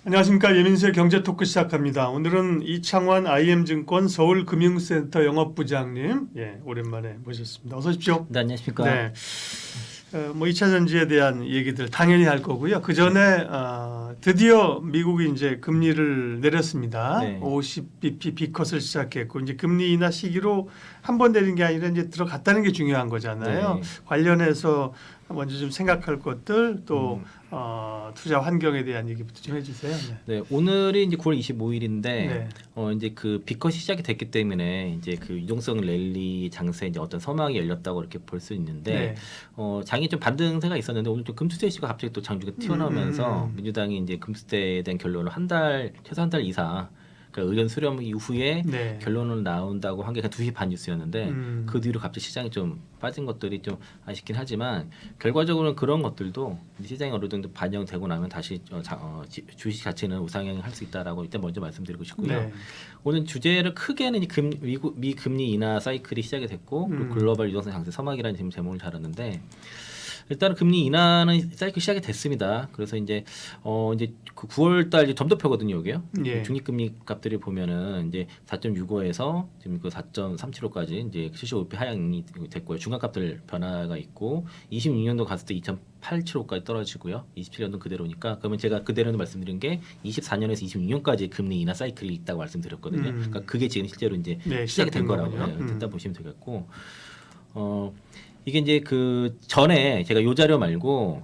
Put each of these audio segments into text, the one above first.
안녕하십니까. 예민수의 경제토크 시작합니다. 오늘은 이창환 IM증권 서울금융센터 영업부장님, 오랜만에 모셨습니다. 어서 오십시오. 네, 안녕하십니까. 네, 뭐 2차 전지에 대한 얘기들 당연히 할 거고요. 그 전에 드디어 미국이 이제 금리를 내렸습니다. 네. 50bp 비컷을 시작했고 이제 금리 인하 시기로 한 번 내린 게 아니라 이제 들어갔다는 게 중요한 거잖아요. 네. 관련해서 먼저 좀 생각할 것들 또 투자 환경에 대한 얘기부터 좀 해주세요. 네, 오늘이 이제 9월 25일인데 네. 이제 그 비컷이 시작이 됐기 때문에 이제 그 유동성 랠리 장세 이제 어떤 서막이 열렸다고 이렇게 볼 수 있는데 장이 좀 반등세가 있었는데 오늘 좀 금수대 이슈가 갑자기 또 장주가 튀어나오면서 민주당이 이제 금수대에 대한 결론을 최소 한 달 이상 그러니까 의견 수렴 이후에 네. 결론을 나온다고 한 게 2시 반 뉴스였는데 그 뒤로 갑자기 시장이 좀 빠진 것들이 좀 아쉽긴 하지만 결과적으로는 그런 것들도 시장에 어느 정도 반영되고 나면 다시 주식 자체는 우상향할 수 있다라고 일단 먼저 말씀드리고 싶고요. 네. 오늘 주제를 크게는 미 금리 인하 사이클이 시작이 됐고 그리고 글로벌 유동성 장세 서막이라는 지금 제목을 달았는데 일단 금리 인하는 사이클 시작이 됐습니다. 그래서 이제 그 9월달 이제 점도표거든요, 여기요. 예. 중립금리 값들이 보면은 이제 4.65에서 지금 그 4.37호까지 이제 실시간화 하향이 됐고요. 중간값들 변화가 있고 26년도 갔을 때 2.87호까지 떨어지고요. 27년도 그대로니까 그러면 제가 그대로는 말씀드린 게 24년에서 26년까지 금리 인하 사이클이 있다고 말씀드렸거든요. 그러니까 그게 지금 실제로 이제 시작이 된 거라고 됐다 보시면 되겠고. 이게 이제 그 전에 제가 요 자료 말고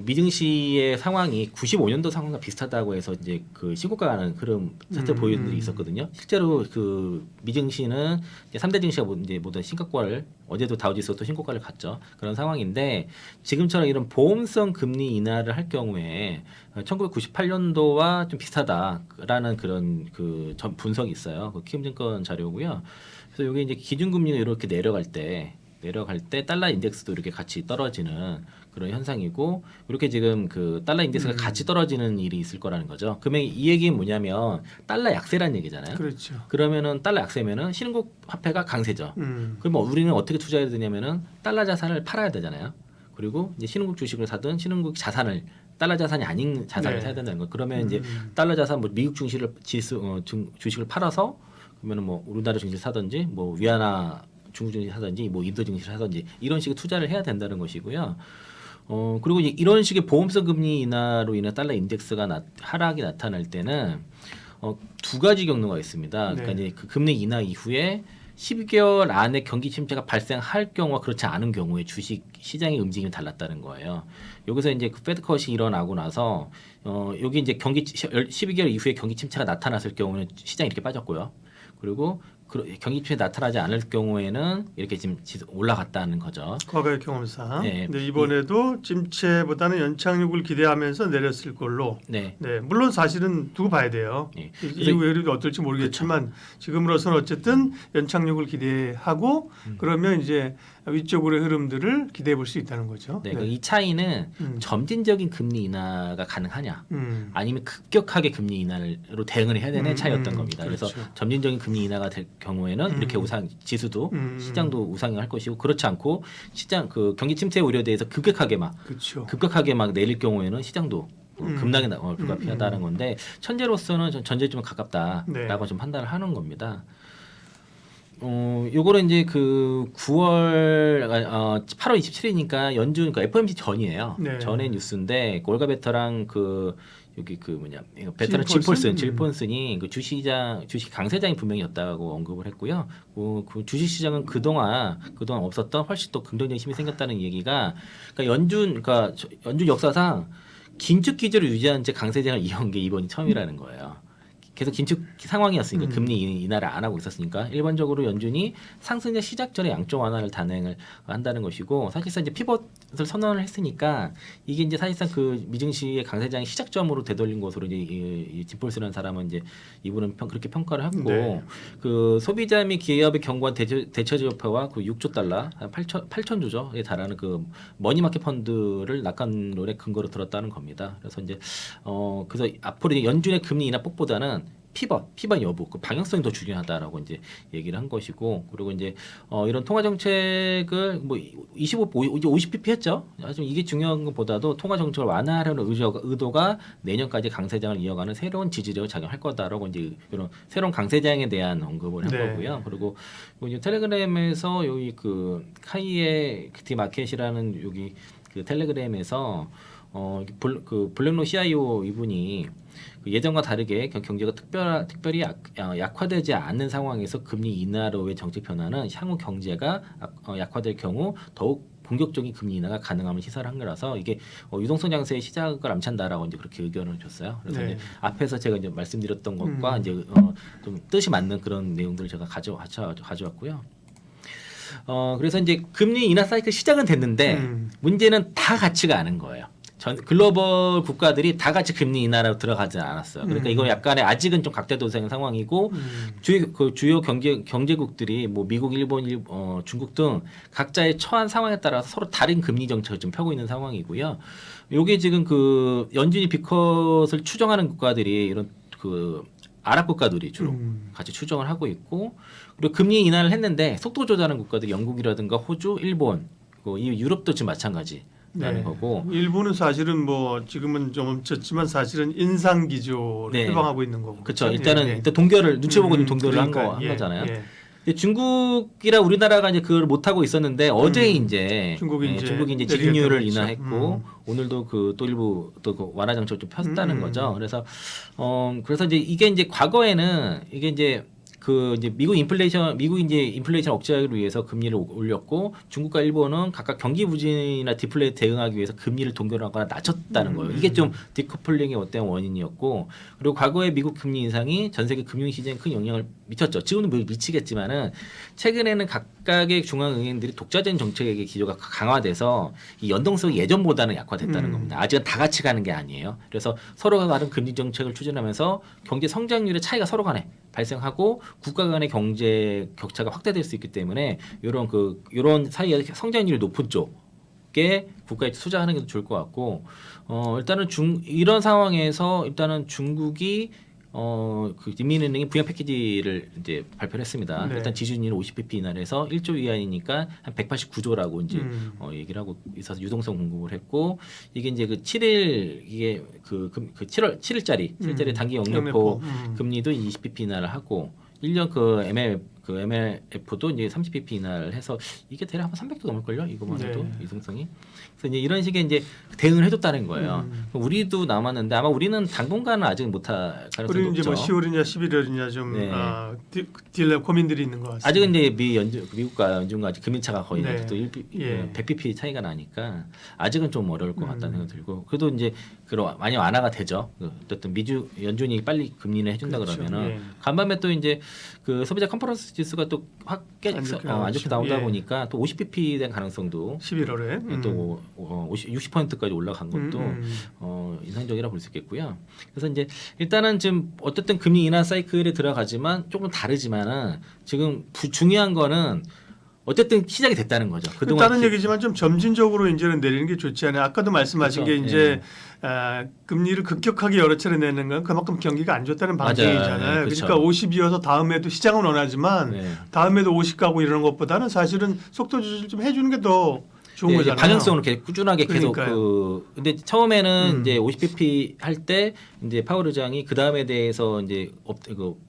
미증시의 상황이 95년도 상황과 비슷하다고 해서 이제 그 신고가 가는 흐름 차트 보여준 적이 있었거든요. 실제로 그 미증시는 이제 3대 증시가 이제 모든 신고가를 어제도 다우지수도 신고가를 갔죠. 그런 상황인데 지금처럼 이런 보험성 금리 인하를 할 경우에 1998년도와 좀 비슷하다라는 그런 그 분석이 있어요. 그 키움증권 자료고요. 그래서 이게 이제 기준금리가 이렇게 내려갈 때 달러 인덱스도 이렇게 같이 떨어지는 그런 현상이고 이렇게 지금 그 달러 인덱스가 같이 떨어지는 일이 있을 거라는 거죠. 그러면 이 얘기는 뭐냐면 달러 약세라는 얘기잖아요. 그렇죠. 그러면은 달러 약세면은 신흥국 화폐가 강세죠. 그럼 우리는 어떻게 투자해야 되냐면은 달러 자산을 팔아야 되잖아요. 그리고 이제 신흥국 주식을 사든 신흥국 자산을 달러 자산이 아닌 자산을 사야 된다는 거. 그러면 이제 달러 자산 뭐 미국 주식을 팔아서 그러면은 뭐 우리나라 증시를 사든지 뭐 위안화 중국 증시 사든지 뭐 인도 증시 사든지 이런 식의 투자를 해야 된다는 것이고요. 그리고 이런 식의 보험성 금리 인하로 인해 달러 인덱스가 하락이 나타날 때는 두 가지 경로가 있습니다. 그러니까 이제 그 금리 인하 이후에 12개월 안에 경기 침체가 발생할 경우와 그렇지 않은 경우에 주식 시장의 움직임이 달랐다는 거예요. 여기서 이제 그 패드컷이 일어나고 나서 여기 이제 12개월 이후에 경기 침체가 나타났을 경우는 시장이 이렇게 빠졌고요. 그리고 경기 침체 나타나지 않을 경우에는 이렇게 지금 올라갔다는 거죠. 과거의 경험상. 네. 근데 이번에도 침체보다는 연착륙을 기대하면서 내렸을 걸로. 네. 네. 물론 사실은 두고 봐야 돼요. 네. 이후 흐름이 어떨지 모르겠지만 지금으로서는 어쨌든 연착륙을 기대하고 그러면 이제 위쪽으로의 흐름들을 기대해 볼 수 있다는 거죠. 네. 이 차이는 점진적인 금리 인하가 가능하냐 아니면 급격하게 금리 인하로 대응을 해야 되는 차이였던 겁니다. 그렇죠. 그래서 점진적인 금리 인하가 될 경우에는 이렇게 지수도 시장도 우상향할 것이고 그렇지 않고 시장 그 경기 침체 우려에 대해서 급격하게 막 내릴 경우에는 시장도 급락이 불가피하다는 건데 천재로서는 전제에 좀 가깝다라고 좀 판단을 하는 겁니다. 요거는 이제 그 8월 27일이니까 연준 그러니까 FOMC 전이에요. 네. 전의 뉴스인데 올가 베터랑 그 여기 그 베터랑 질폰슨이 그 주식 강세장이 분명히였다고 언급을 했고요. 그 주식 시장은 그동안 없었던 훨씬 더 긍정적인 힘이 생겼다는 얘기가 그러니까 연준 역사상 긴축 기조를 유지한 채 강세장을 이어온 게 이번이 처음이라는 거예요. 계속 긴축 상황이었으니까 금리 인하를 안 하고 있었으니까 일반적으로 연준이 상승자 시작 전에 양적 완화를 단행을 한다는 것이고 사실상 이제 피벗을 선언을 했으니까 이게 이제 사실상 그 미증시의 강세장의 시작점으로 되돌린 것으로 이제 이 짐폴스라는 사람은 이제 이분은 그렇게 평가를 했고 그 소비자 및 기업의 경고한 대처지표와 그 6조 달러 8천조에 달하는 그 머니마켓 펀드를 낙관론의 근거로 들었다는 겁니다. 그래서 이제 그래서 앞으로 이제 연준의 금리 인하 폭보다는 피번 여부, 그 방향성이 더 중요하다라고 이제 얘기를 한 것이고, 그리고 이제 이런 통화 정책을 뭐 이제 50pp 했죠. 하지만 이게 중요한 것보다도 통화 정책을 완화하려는 의도가 내년까지 강세장을 이어가는 새로운 지지력을 작용할 거다라고 이제 이런 새로운 강세장에 대한 언급을 한 네. 거고요. 그리고 이제 텔레그램에서 여기 그 카이의 디마켓이라는 여기 그 텔레그램에서 그 블랙로 CIO 이분이 그 예전과 다르게 경제가 특별히 약화되지 않는 상황에서 금리 인하로의 정책 변화는 향후 경제가 약화될 경우 더욱 본격적인 금리 인하가 가능함을 시사를 한 거라서 이게 유동성 장세의 시작을 암찬다라고 이제 그렇게 의견을 줬어요. 그래서 네. 이제 앞에서 제가 이제 말씀드렸던 것과 이제 좀 뜻이 맞는 그런 내용들을 제가 가져왔고요. 그래서 이제 금리 인하 사이클 시작은 됐는데 문제는 다 같이가 않은 거예요. 글로벌 국가들이 다 같이 금리 인하로 들어가지 않았어요. 그러니까 이거 약간의 아직은 좀 각자도생 상황이고 주요 경제국들이 뭐 미국, 일본, 중국 등 각자의 처한 상황에 따라서 서로 다른 금리 정책을 좀 펴고 있는 상황이고요. 요게 지금 그 연준이 비컷을 추정하는 국가들이 이런 그 아랍 국가들이 주로 같이 추정을 하고 있고, 그리고 금리 인하를 했는데 속도 조절하는 국가들이 영국이라든가 호주, 일본, 이 유럽도 지금 마찬가지. 라는 거고, 일본은 사실은 뭐 지금은 좀 멈췄지만 사실은 인상 기조를 해방하고 있는 거고. 그렇죠. 일단은 일단 동결을 눈치 보고 좀 동결을 한 거잖아요. 근데 중국이라 우리나라가 이제 그걸 못 하고 있었는데 어제 이제 중국이 이제 지준율을 인하했고 오늘도 그 또 일부 또 그 완화 정책을 좀 폈다는 거죠. 그래서 이제 이게 이제 과거에는 이게 이제 그 이제 미국 이제 인플레이션 억제하기 위해서 금리를 올렸고, 중국과 일본은 각각 경기 부진이나 디플레이트 대응하기 위해서 금리를 동결하거나 낮췄다는 거예요. 이게 좀 디커플링의 어떤 원인이었고, 그리고 과거에 미국 금리 인상이 전 세계 금융 시장에 큰 영향을 미쳤죠. 지금도 미치겠지만은 최근에는 각각의 중앙은행들이 독자적인 정책의 기조가 강화돼서 이 연동성이 예전보다는 약화됐다는 겁니다. 아직은 다 같이 가는 게 아니에요. 그래서 서로가 다른 금리 정책을 추진하면서 경제 성장률의 차이가 서로 간에 발생하고 국가 간의 경제 격차가 확대될 수 있기 때문에 이런 사이에 성장률이 높은 쪽에 국가에 투자하는 게 좋을 것 같고, 일단은 이런 상황에서 일단은 중국이 그 인민은행이 부양 패키지를 이제 발표를 했습니다. 네. 일단 지준율 50pp 인하를 해서 1조 위안이니까 한 189조라고 이제 얘기를 하고 있어서 유동성 공급을 했고, 이게 이제 그 7일 이게 그 7일짜리 단기 영매포 금리도 20pp 인하를 하고, 1년 그 MLF도 이제 30pp 인하를 해서 이게 대략 한 300도 넘을걸요? 이거만 해도 유동성이. 그래서 이제 이런 식의 이제 대응을 해줬다는 거예요. 우리도 남았는데 아마 우리는 당분간은 아직 못할 가능성이 우리는 높죠. 이제 뭐 10월이냐 11월이냐 좀 딜레 고민들이 있는 것 같습니다. 아직은 이제 미국과 연준과 아직 금리차가 거의 또 100pp 차이가 나니까 아직은 좀 어려울 것 같다는 생각이 들고, 그래도 이제 많이 완화가 되죠. 어쨌든 연준이 빨리 금리를 해준다 그러면은 간밤에 또 이제 그 소비자 컨퍼런스 지수가 또 확 안 좋게 나오다 보니까 또 50pp 된 가능성도 11월에 또 60%까지 올라간 것도 인상적이라 볼 수 있겠고요. 그래서 이제 일단은 지금 어쨌든 금리 인하 사이클에 들어가지만 조금 다르지만은 지금 중요한 거는 어쨌든 시작이 됐다는 거죠. 그동안 다른 얘기지만 좀 점진적으로 이제는 내리는 게 좋지 않아요. 아까도 말씀하신 그렇죠. 게 이제 금리를 급격하게 여러 차례 내는 건 그만큼 경기가 안 좋다는 방식이잖아요. 그렇죠. 그러니까 50이어서 다음에도 시장은 원하지만 다음에도 50 가고 이러는 것보다는 사실은 속도 조절 좀 해주는 게 더 좋은 거잖아요. 방향성으로 계속 꾸준하게 계속 근데 처음에는 이제 50pp 할 때 이제 파월 의장이 그 다음에 대해서 이제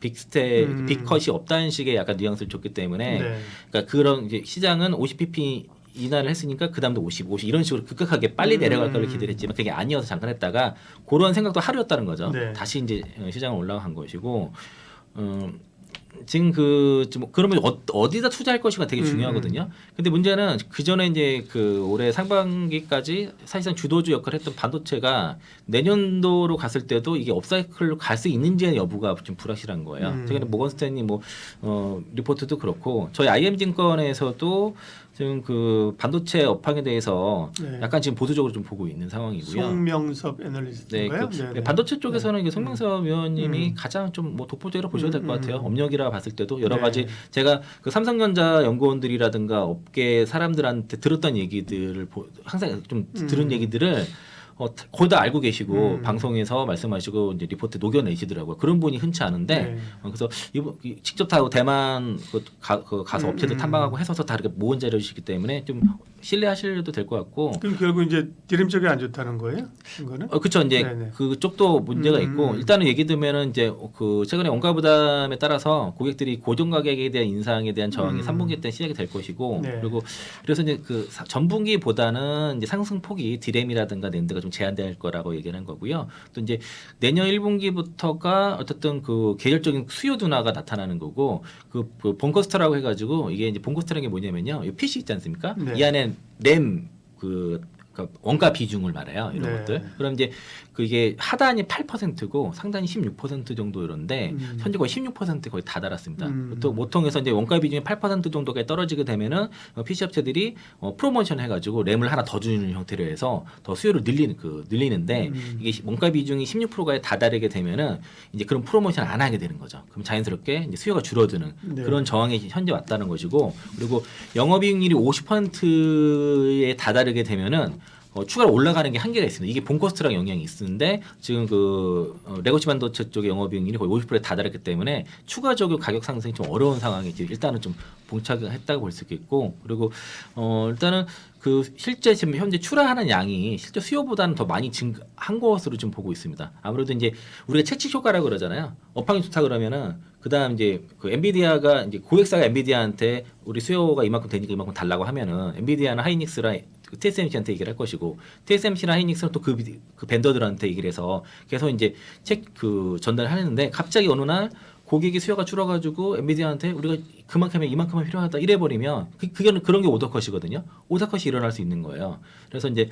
빅컷이 없다는 식의 약간 뉘앙스를 줬기 때문에 그러니까 그런 이제 시장은 50pp 인하를 했으니까 그 다음도 50 이런 식으로 급격하게 빨리 내려갈 거를 기대했지만 그게 아니어서 잠깐 했다가 그런 생각도 하루였다는 거죠. 다시 이제 시장은 올라간 것이고. 지금 그러면 어디다 투자할 것인가 되게 중요하거든요. 근데 문제는 그 전에 이제 그 올해 상반기까지 사실상 주도주 역할을 했던 반도체가 내년도로 갔을 때도 이게 업사이클로 갈 수 있는지의 여부가 좀 불확실한 거예요. 최근에 모건스탠리 리포트도 그렇고 저희 IM증권에서도 지금 그 반도체 업황에 대해서 약간 지금 보수적으로 좀 보고 있는 상황이고요. 송명섭 애널리스트인가요? 반도체 쪽에서는 이게 송명섭 위원님이 가장 좀 뭐 독보적으로 보셔야 될 것 같아요. 업력이라 봤을 때도 여러 가지 제가 그 삼성전자 연구원들이라든가 업계 사람들한테 들었던 얘기들을 항상 좀 들은 얘기들을 거의 다 알고 계시고 방송에서 말씀하시고 이제 리포트 녹여내시더라고요. 그런 분이 흔치 않은데 네. 그래서 직접 다 대만 가서 업체들 탐방하고 해서 다 이렇게 모은 자료이시기 때문에 좀 신뢰하셔도 될 것 같고. 그럼 결국 이제 디램 쪽이 안 좋다는 거예요? 이거는? 그렇죠. 이제 네네. 그쪽도 문제가 있고 일단은 얘기 들으면은 이제 그 최근에 원가 부담에 따라서 고객들이 고정 가격에 대한 인상에 대한 저항이 3분기 때 시작이 될 것이고 네. 그리고 그래서 이제 그 전분기보다는 이제 상승폭이 디램이라든가 낸드가 좀 제한될 거라고 얘기하는 거고요. 또 이제 내년 1분기부터가 어쨌든 그 계절적인 수요 둔화가 나타나는 거고 그 본코스트라고 해가지고 이게 이제 본코스트라는 게 뭐냐면요. 이 PC 있지 않습니까? 네. 이 안에 램 그러니까 원가 비중을 말해요. 이런 네. 것들. 그럼 이제 그게 하단이 8%고 상단이 16% 정도 이런데 현재 거의 16% 거의 다 달았습니다. 보통에서 이제 원가 비중이 8% 정도가 떨어지게 되면은 PC 업체들이 프로모션 해가지고 램을 하나 더 주는 형태로 해서 더 수요를 늘리는데 이게 원가 비중이 16%가 다다르게 되면은 이제 그런 프로모션 안 하게 되는 거죠. 그럼 자연스럽게 이제 수요가 줄어드는 네. 그런 저항이 현재 왔다는 것이고 그리고 영업이익률이 50%에 다다르게 되면은 추가로 올라가는 게 한계가 있습니다. 이게 본코스트랑 영향이 있는데 지금 그 레거시 반도체 쪽의 영업이익률이 거의 50%에 다다르기 때문에 추가적으로 가격 상승이 좀 어려운 상황이 지금 일단은 좀 봉착했다고 볼 수 있겠고 그리고 일단은 그 실제 지금 현재 출하하는 양이 실제 수요보다는 더 많이 증가한 것으로 좀 보고 있습니다. 아무래도 이제 우리가 채찍 효과라고 그러잖아요. 업황이 좋다 그러면은 그다음 이제 그 엔비디아가 이제 고객사가 엔비디아한테 우리 수요가 이만큼 되니까 이만큼 달라고 하면은 엔비디아는 하이닉스랑 TSMC한테 얘기를 할 것이고 TSMC나 하이닉스는 또 그 벤더들한테 얘기를 해서 계속 이제 전달을 하는데 갑자기 어느 날 고객이 수요가 줄어가지고 엔비디아한테 우리가 그만큼에 이만큼은 필요하다 이래버리면 그런 게 오더컷이거든요. 오더컷이 일어날 수 있는 거예요. 그래서 이제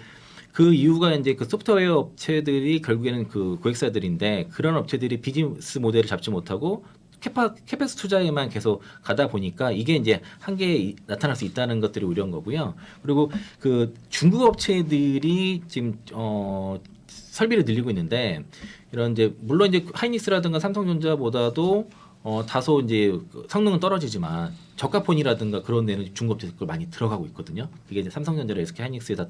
그 이유가 이제 그 소프트웨어 업체들이 결국에는 그 고객사들인데 그런 업체들이 비즈니스 모델을 잡지 못하고 캐펙스 투자에만 계속 가다 보니까 이게 이제 한계에 나타날 수 있다는 것들이 우려인 거고요. 그리고 그 중국 업체들이 지금 설비를 늘리고 있는데 이런 이제 물론 이제 하이닉스라든가 삼성전자보다도 다소 이제 성능은 떨어지지만 저가폰이라든가 그런 데는 중국 업체들 많이 들어가고 있거든요. 그게 이제 삼성전자나 SK 하이닉스에 다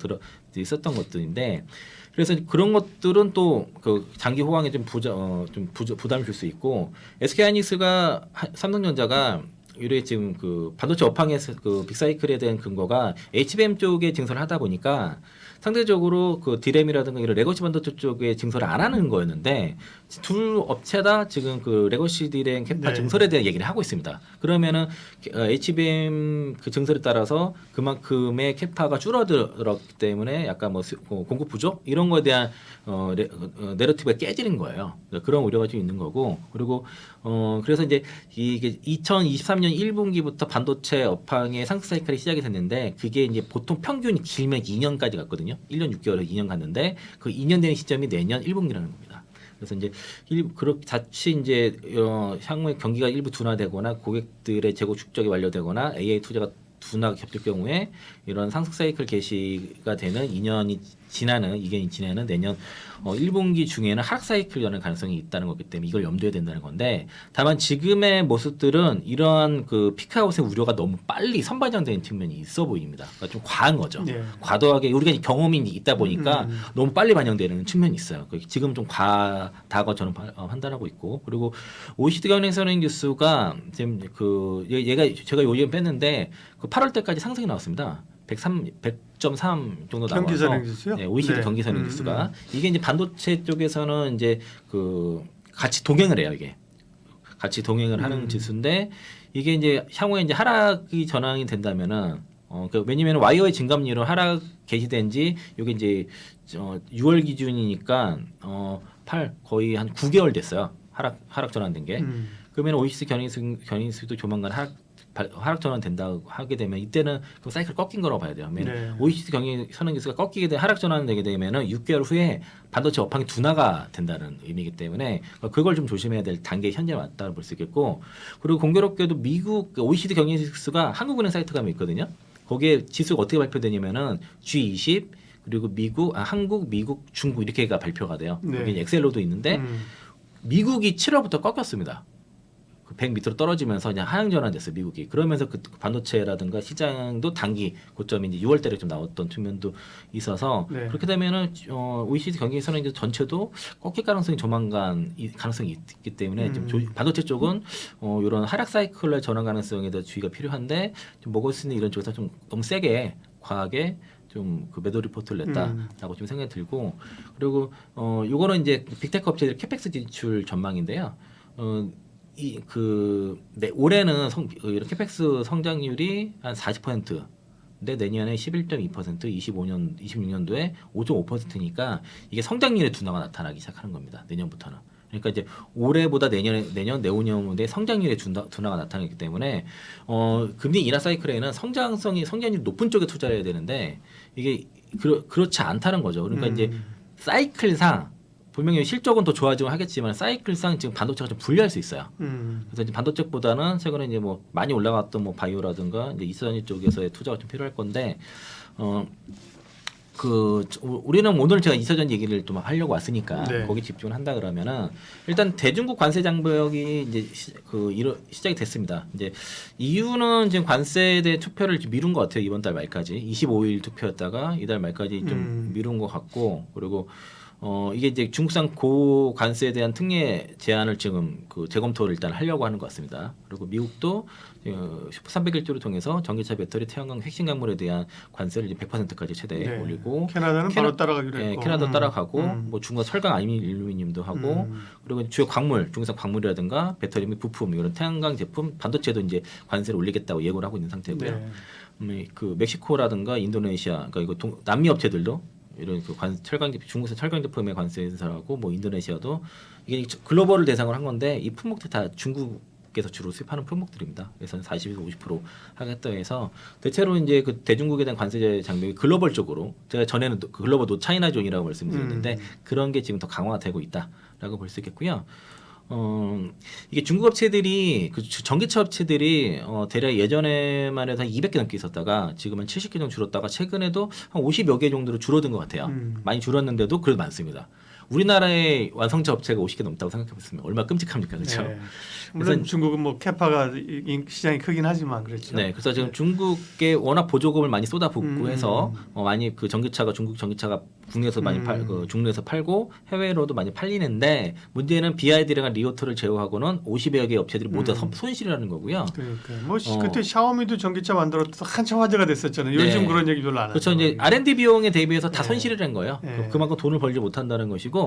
있었던 것들인데 그래서 그런 것들은 또 그 장기 호황에 좀 부담을 줄 수 있고 SK 하이닉스가 삼성전자가 이래 지금 그 반도체 업황에서 그 빅사이클에 대한 근거가 HBM 쪽에 증설을 하다 보니까 상대적으로 그 디램이라든가 이런 레거시 반도체 쪽에 증설을 안 하는 거였는데 둘 업체 다 지금 그 레거시 디램 캐파 네. 증설에 대한 얘기를 하고 있습니다. 그러면은 HBM 그 증설에 따라서 그만큼의 캐파가 줄어들었기 때문에 약간 뭐 공급 부족 이런 거에 대한 내러티브가 깨지는 거예요. 그런 우려가 좀 있는 거고 그리고 그래서 이제 이게 2023년 1분기부터 반도체 업황의 상승 사이클이 시작이 됐는데 그게 이제 보통 평균이 길면 2년까지 갔거든요. 1년 6개월에 2년 갔는데 그 2년 되는 시점이 내년 1분기라는 겁니다. 그래서 이제 자칫 이제 향후에 경기가 일부 둔화되거나 고객들의 재고 축적이 완료되거나 AI 투자가 둔화가 겹칠 경우에 이런 상승 사이클 개시가 되는 2년이 지나는 내년 1분기 중에는 하락 사이클 여는 가능성이 있다는 거기 때문에 이걸 염두에 된다는 건데 다만 지금의 모습들은 이러한 그 피크아웃의 우려가 너무 빨리 선반영되는 측면이 있어 보입니다. 그러니까 좀 과한 거죠. 네. 과도하게 우리가 경험이 있다 보니까 너무 빨리 반영되는 측면이 있어요. 지금 좀 과다고 저는 판단하고 있고 그리고 OECD 경영선행 뉴스가 지금 제가 요즘 뺐는데 그 8월 때까지 상승이 나왔습니다. 100.3 정도 나와서 경기선행 지수요? 네, OECD 네. 경기선행 지수가 이게 이제 반도체 쪽에서는 이제 그 같이 동행을 해요 이게 같이 동행을 하는 지수인데 이게 이제 향후에 이제 하락이 전환이 된다면은 왜냐면 와이어의 증감률은 하락 개시된지 이게 이제 6월 기준이니까 거의 한 9개월 됐어요 하락 전환된 게 그러면 OECD 경인수도 조만간 하락 전환 된다고 하게 되면 이때는 그 사이클 꺾인 거라고 봐야 돼요. 네. OECD 경기 선행지수가 꺾이게 되 하락 전환 되게 되면은 6개월 후에 반도체 업황이 둔화가 된다는 의미이기 때문에 그걸 좀 조심해야 될 단계에 현재 왔다고 볼 수 있겠고 그리고 공교롭게도 미국 OECD 경기지수가 한국은행 사이트 가면 있거든요. 거기에 지수가 어떻게 발표되냐면은 G20 그리고 한국, 미국, 중국 이렇게가 발표가 돼요. 네. 여기 엑셀로도 있는데 미국이 7월부터 꺾였습니다. 100 밑으로 떨어지면서 그냥 하향 전환됐어요 미국이. 그러면서 그 반도체라든가 시장도 단기 고점이 이제 6월달에 좀 나왔던 측면도 있어서 네. 그렇게 되면은 OECD 경기에서는 이제 전체도 꺾일 가능성이 조만간 가능성이 있기 때문에 좀 반도체 쪽은 이런 하락 사이클의 전환 가능성에 대한 주의가 필요한데 좀 모거스는 이런 쪽에서 좀 너무 세게 과하게 좀 그 매도 리포트를 냈다라고 좀 생각이 들고 그리고 요거는 이제 빅테크 업체들 캐펙스 진출 전망인데요. 올해는 이런 캐펙스 성장률이 한 40%. 근데 내년에 11.2%, 26년도에 5.5%니까 이게 성장률의 둔화가 나타나기 시작하는 겁니다. 내년부터는. 그러니까 이제 올해보다 내년, 내후년에 성장률의 둔화가 나타나기 때문에 금리 인하 사이클에는 성장률이 높은 쪽에 투자를 해야 되는데 이게 그렇지 않다는 거죠. 그러니까 이제 사이클상 분명히 실적은 더 좋아지고 하겠지만 사이클상 지금 반도체가 좀 불리할 수 있어요. 그래서 이제 반도체보다는 최근에 이제 뭐 많이 올라갔던 뭐 바이오라든가 이제 이사전지 쪽에서의 투자가 좀 필요할 건데 우리는 오늘 제가 이사전지 얘기를 좀 하려고 왔으니까 네. 거기 집중을 한다 그러면은 일단 대중국 관세 장벽이 이제 시작이 됐습니다. 이제 이유는 지금 관세에 대해 투표를 미룬 것 같아요. 이번 달 말까지 25일 투표였다가 이달 말까지 좀 미룬 것 같고 그리고 이게 이제 중국산 고관세에 대한 특례 제한을 지금 그 재검토를 일단 하려고 하는 것 같습니다. 그리고 미국도 슈퍼 301조를 통해서 전기차 배터리 태양광 핵심 광물에 대한 관세를 이제 100%까지 최대 네. 올리고 캐나다는 바로 따라가기로 예, 했고 캐나다 따라가고 뭐 중국 철강 알루미늄도 하고 그리고 주요 광물 중국산 광물이라든가 배터리 및 부품 이런 태양광 제품 반도체도 이제 관세를 올리겠다고 예고를 하고 있는 상태고요. 네. 그 멕시코라든가 인도네시아 그러니까 이거 남미 업체들도 이런 그 중국산 철강 제품의 관세 인사하고 뭐 인도네시아도 이게 글로벌을 대상으로 한 건데 이 품목들 다 중국에서 주로 수입하는 품목들입니다. 그래서 40에서 50% 하겠다 해서 대체로 이제 그 대중국에 대한 관세 장벽이 글로벌적으로 제가 전에는 글로벌 노 차이나 존이라고 말씀드렸는데 그런 게 지금 더 강화되고 있다라고 볼 수 있겠고요. 이게 중국 업체들이 그 전기차 업체들이 대략 예전에만 해도 한 200개 넘게 있었다가 지금은 70개 정도 줄었다가 최근에도 한 50여 개 정도로 줄어든 것 같아요. 많이 줄었는데도 그래도 많습니다. 우리나라의 완성차 업체가 50개 넘다고 생각해봤으면 얼마나 끔찍합니까, 그렇죠? 네. 물론 중국은 뭐 캐파가 시장이 크긴 하지만 그렇죠. 네, 그래서 지금 중국에 워낙 보조금을 많이 쏟아붓고 해서 많이 그 전기차가 중국 전기차가 국내에서 많이 중국에서 팔고 해외로도 많이 팔리는데 문제는 BYD랑 리오토를 제외하고는 50여 개 업체들이 모두 다 손실이라는 거고요. 그러니까 뭐 그때 샤오미도 전기차 만들었다 한참 화제가 됐었잖아요. 요즘 네. 그런 얘기 별로 안 하죠. 그렇죠. 이제 R&D 비용에 대비해서 다 네. 손실이라는 거예요. 네. 그만큼 돈을 벌지 못한다는 것이고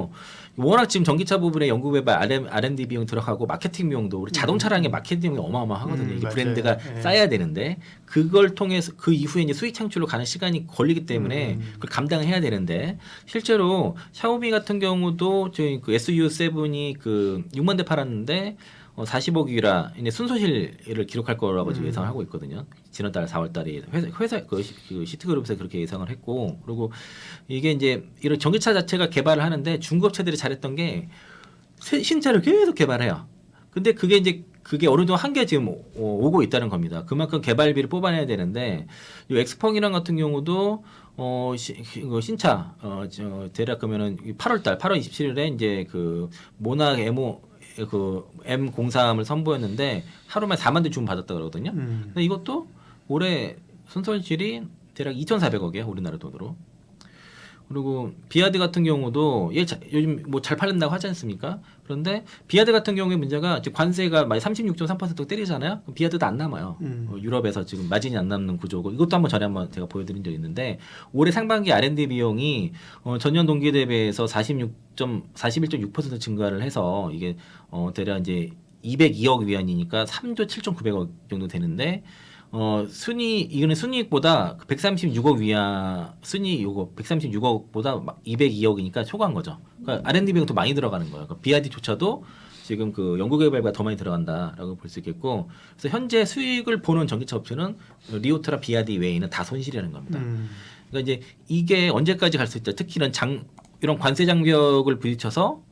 워낙 지금 전기차 부분에 연구개발 R&D 비용 들어가고 마케팅 비용도 우리 자동차라는 게 마케팅 비용이 어마어마하거든요. 이게 맞아요. 브랜드가 네. 쌓여야 되는데 그걸 통해서 그 이후에 이제 수익 창출로 가는 시간이 걸리기 때문에 그걸 감당해야 되는데 실제로 샤오미 같은 경우도 저희 그 SU7이 그 6만 대 팔았는데 40억 위라 이제 순손실을 기록할 거라고 지금 예상을 하고 있거든요. 지난달 4월달에 회사 그 시트그룹에서 그렇게 예상을 했고 그리고 이게 이제 이런 전기차 자체가 개발을 하는데 중국 업체들이 잘했던 게 신차를 계속 개발해요. 근데 그게 어느 정도 한계 지금 오고 있다는 겁니다. 그만큼 개발비를 뽑아내야 되는데 이 엑스펑이랑 같은 경우도 신차 대략 그러면은 8월 27일에 이제 그 모낙 M03을 선보였는데 하루만 4만 대 주문 받았다 그러거든요. 근데 이것도 올해 순손실이 대략 2,400억이에요. 우리나라 돈으로. 그리고 비아드 같은 경우도 요즘 뭐 잘 팔린다고 하지 않습니까? 그런데 비아드 같은 경우에 문제가 관세가 36.3% 때리잖아요. 그럼 비아드도 안 남아요. 유럽에서 지금 마진이 안 남는 구조고 이것도 전에 한번 제가 보여드린 적이 있는데 올해 상반기 R&D 비용이 전년 동기 대비해서 41.6% 증가를 해서 이게 대략 이제 202억 위안이니까 3조 7,900억 정도 되는데 이거는 순이익보다 136억 위안 순이익 136억보다 202억이니까 초과한 거죠. 그러니까 R&D 비용 더 많이 들어가는 거예요. 그러니까 BYD조차도 지금 그 연구개발과 더 많이 들어간다라고 볼 수 있겠고, 그래서 현재 수익을 보는 전기차 업체는 리오트라 BYD 외에는 다 손실이라는 겁니다. 그러니까 이제 이게 언제까지 갈 수 있다. 특히 이런 관세 장벽을 부딪혀서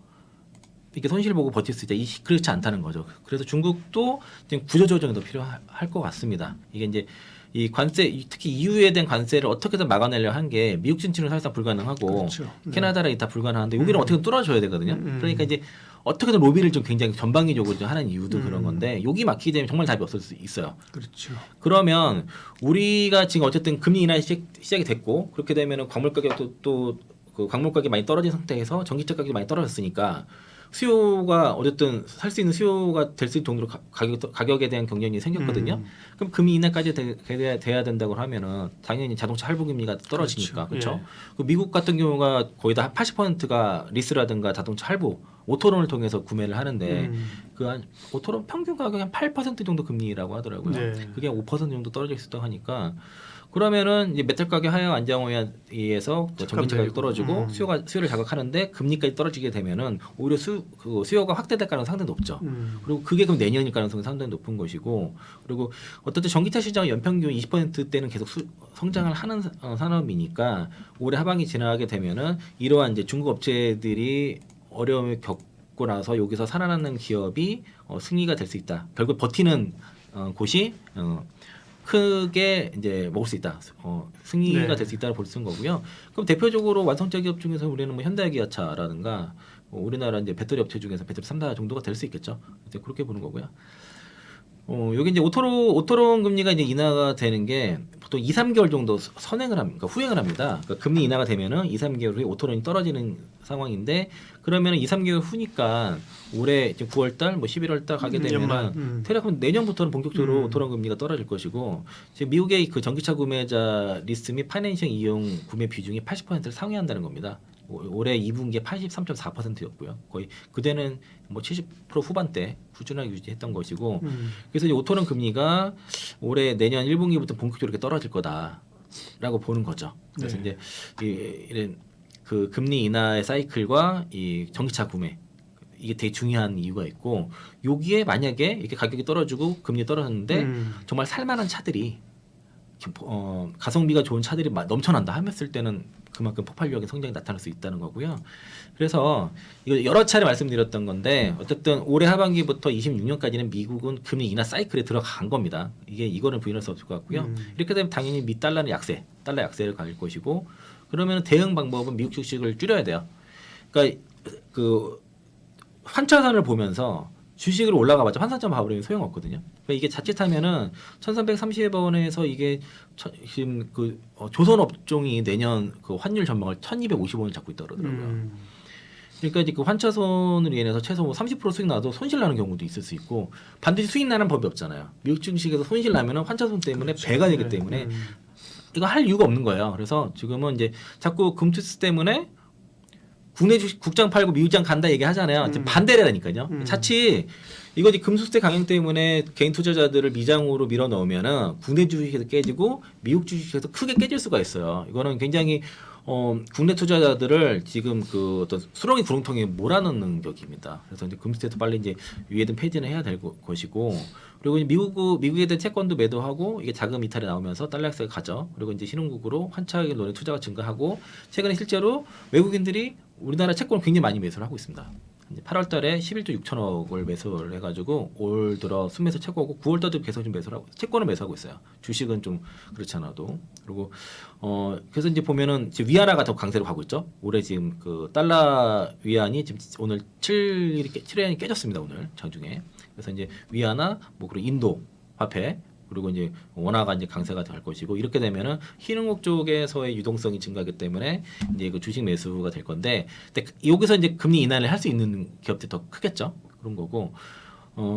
이렇게 손실 보고 버틸 수 있다. 그렇지 않다는 거죠. 그래서 중국도 지금 구조 조정이 더 필요할 것 같습니다. 이게 이제 이 관세, 특히 EU에 대한 관세를 어떻게든 막아내려 한 게 미국 진출은 사실상 불가능하고 그렇죠. 캐나다랑 다 불가능한데 여기는 어떻게든 뚫어줘야 되거든요. 그러니까 이제 어떻게든 로비를 좀 굉장히 전방위적으로 좀 하는 이유도 그런 건데 여기 막히게 되면 정말 답이 없을 수 있어요. 그렇죠. 그러면 우리가 지금 어쨌든 금리 인하 시작이 됐고 그렇게 되면은 광물 가격도 또 그 광물 가격이 많이 떨어진 상태에서 전기차 가격이 많이 떨어졌으니까 수요가 어쨌든 살 수 있는 수요가 될 수 있는 정도로 가격에 대한 경쟁이 생겼거든요. 그럼 금리 인하까지 돼야 된다고 하면은 당연히 자동차 할부 금리가 떨어지니까 그렇죠. 예. 그 미국 같은 경우가 거의 다 80%가 리스라든가 자동차 할부 오토론을 통해서 구매를 하는데 그 한 오토론 평균 가격이 한 8% 정도 금리라고 하더라고요. 네. 그게 5% 정도 떨어져 있었다고 하니까 그러면은 이제 메탈 가격 하향 안정화에 의해서 전기차 가격이 떨어지고 수요를 자극하는데 금리까지 떨어지게 되면은 오히려 수요가 확대될 가능성이 상당히 높죠. 그리고 그게 그럼 내년일 가능성이 상당히 높은 것이고 그리고 어떻든 전기차 시장 연평균 20%대는 계속 성장을 하는 산업이니까 올해 하반기 지나가게 되면은 이러한 이제 중국 업체들이 어려움을 겪고 나서 여기서 살아남는 기업이 승리가 될 수 있다. 결국 버티는 곳이 크게 이제 먹을 수 있다. 승리가 네. 될 수 있다고 볼 수 있는 거고요. 그럼 대표적으로 완성차 기업 중에서 우리는 뭐 현대기아차라든가 우리나라 이제 배터리 업체 중에서 배터리 3사 정도가 될 수 있겠죠. 이제 그렇게 보는 거고요. 여기 이제 오토론 금리가 이제 인하가 되는 게 보통 2, 3개월 정도 선행을 합니다. 그러니까 후행을 합니다. 그러니까 금리 인하가 되면은 2, 3개월 후에 오토론이 떨어지는 상황인데 그러면은 2, 3개월 후니까 올해 지금 9월 달, 뭐 11월 달 가게 되면은 대략 내년부터는 본격적으로 오토론 금리가 떨어질 것이고 지금 미국의 그 전기차 구매자 리스트 및 파이낸싱 이용 구매 비중이 80%를 상회한다는 겁니다. 올해 2분기에 83.4%였고요. 거의 그때는 뭐 70% 후반대 꾸준하게 유지했던 것이고 그래서 이제 오토론 금리가 올해 내년 1분기부터 본격적으로 이렇게 떨어질 거다라고 보는 거죠. 그래서 네. 이제 이런 그 금리 인하의 사이클과 이 전기차 구매 이게 되게 중요한 이유가 있고 여기에 만약에 이렇게 가격이 떨어지고 금리 떨어졌는데 정말 살만한 차들이 가성비가 좋은 차들이 넘쳐난다 하였을 때는 그만큼 폭발력의 성장이 나타날 수 있다는 거고요. 그래서 이거 여러 차례 말씀드렸던 건데 어쨌든 올해 하반기부터 26년까지는 미국은 금리 인하 사이클에 들어간 겁니다. 이거는 부인할 수 없을 것 같고요. 이렇게 되면 당연히 미 달러 약세를 가질 것이고 그러면 대응 방법은 미국 주식을 줄여야 돼요. 그러니까 그 환차선을 보면서 주식으로 올라가봤자 환산점 봐버리면 소용없거든요. 그러니까 이게 자칫하면은 1,330원에서 이게 지금 그 조선 업종이 내년 그 환율 전망을 1,250원을 잡고 있다 그러더라고요. 그러니까 이제 그 환차손으로 인해서 최소 뭐 30% 수익 나도 손실 나는 경우도 있을 수 있고 반드시 수익 나는 법이 없잖아요. 미국 주식에서 손실 나면은 환차손 때문에 그렇죠. 배가 되기 때문에 이거 할 이유가 없는 거예요. 그래서 지금은 이제 자꾸 금투스 때문에 국내 주식 국장 팔고 미국장 간다 얘기하잖아요. 지금 반대라니까요. 자칫 이거 이제 금수대 강행 때문에 개인 투자자들을 미장으로 밀어 넣으면은 국내 주식에서 깨지고 미국 주식에서 크게 깨질 수가 있어요. 이거는 굉장히 국내 투자자들을 지금 그 어떤 수렁이 구렁텅이에 몰아넣는 격입니다. 그래서 이제 금수대도 빨리 이제 위에든 폐지는 해야 될 것이고 그리고 이제 미국에 대한 채권도 매도하고 이게 자금 이탈이 나오면서 달러 약세가 가죠. 그리고 이제 신흥국으로 환차익을 노린 투자가 증가하고 최근에 실제로 외국인들이 우리나라 채권을 굉장히 많이 매수를 하고 있습니다. 8월 달에 11조 6천억을 매수를 해가지고 올 들어 순매수 최고고 9월 달도 계속 좀 매수를 하고 채권을 매수하고 있어요. 주식은 좀 그렇지 않아도 그리고 그래서 이제 보면은 지금 위안화가 더 강세로 가고 있죠. 올해 지금 그 달러 위안이 지금 오늘 7위안이 깨졌습니다. 오늘 장중에. 그래서 이제 위안화 뭐 그리고 인도 화폐 그리고 이제 원화가 이제 강세가 될 것이고 이렇게 되면은 신흥국 쪽에서의 유동성이 증가하기 때문에 이제 그 주식 매수가 될 건데 근데 여기서 이제 금리 인하를 할 수 있는 기업들이 더 크겠죠. 그런 거고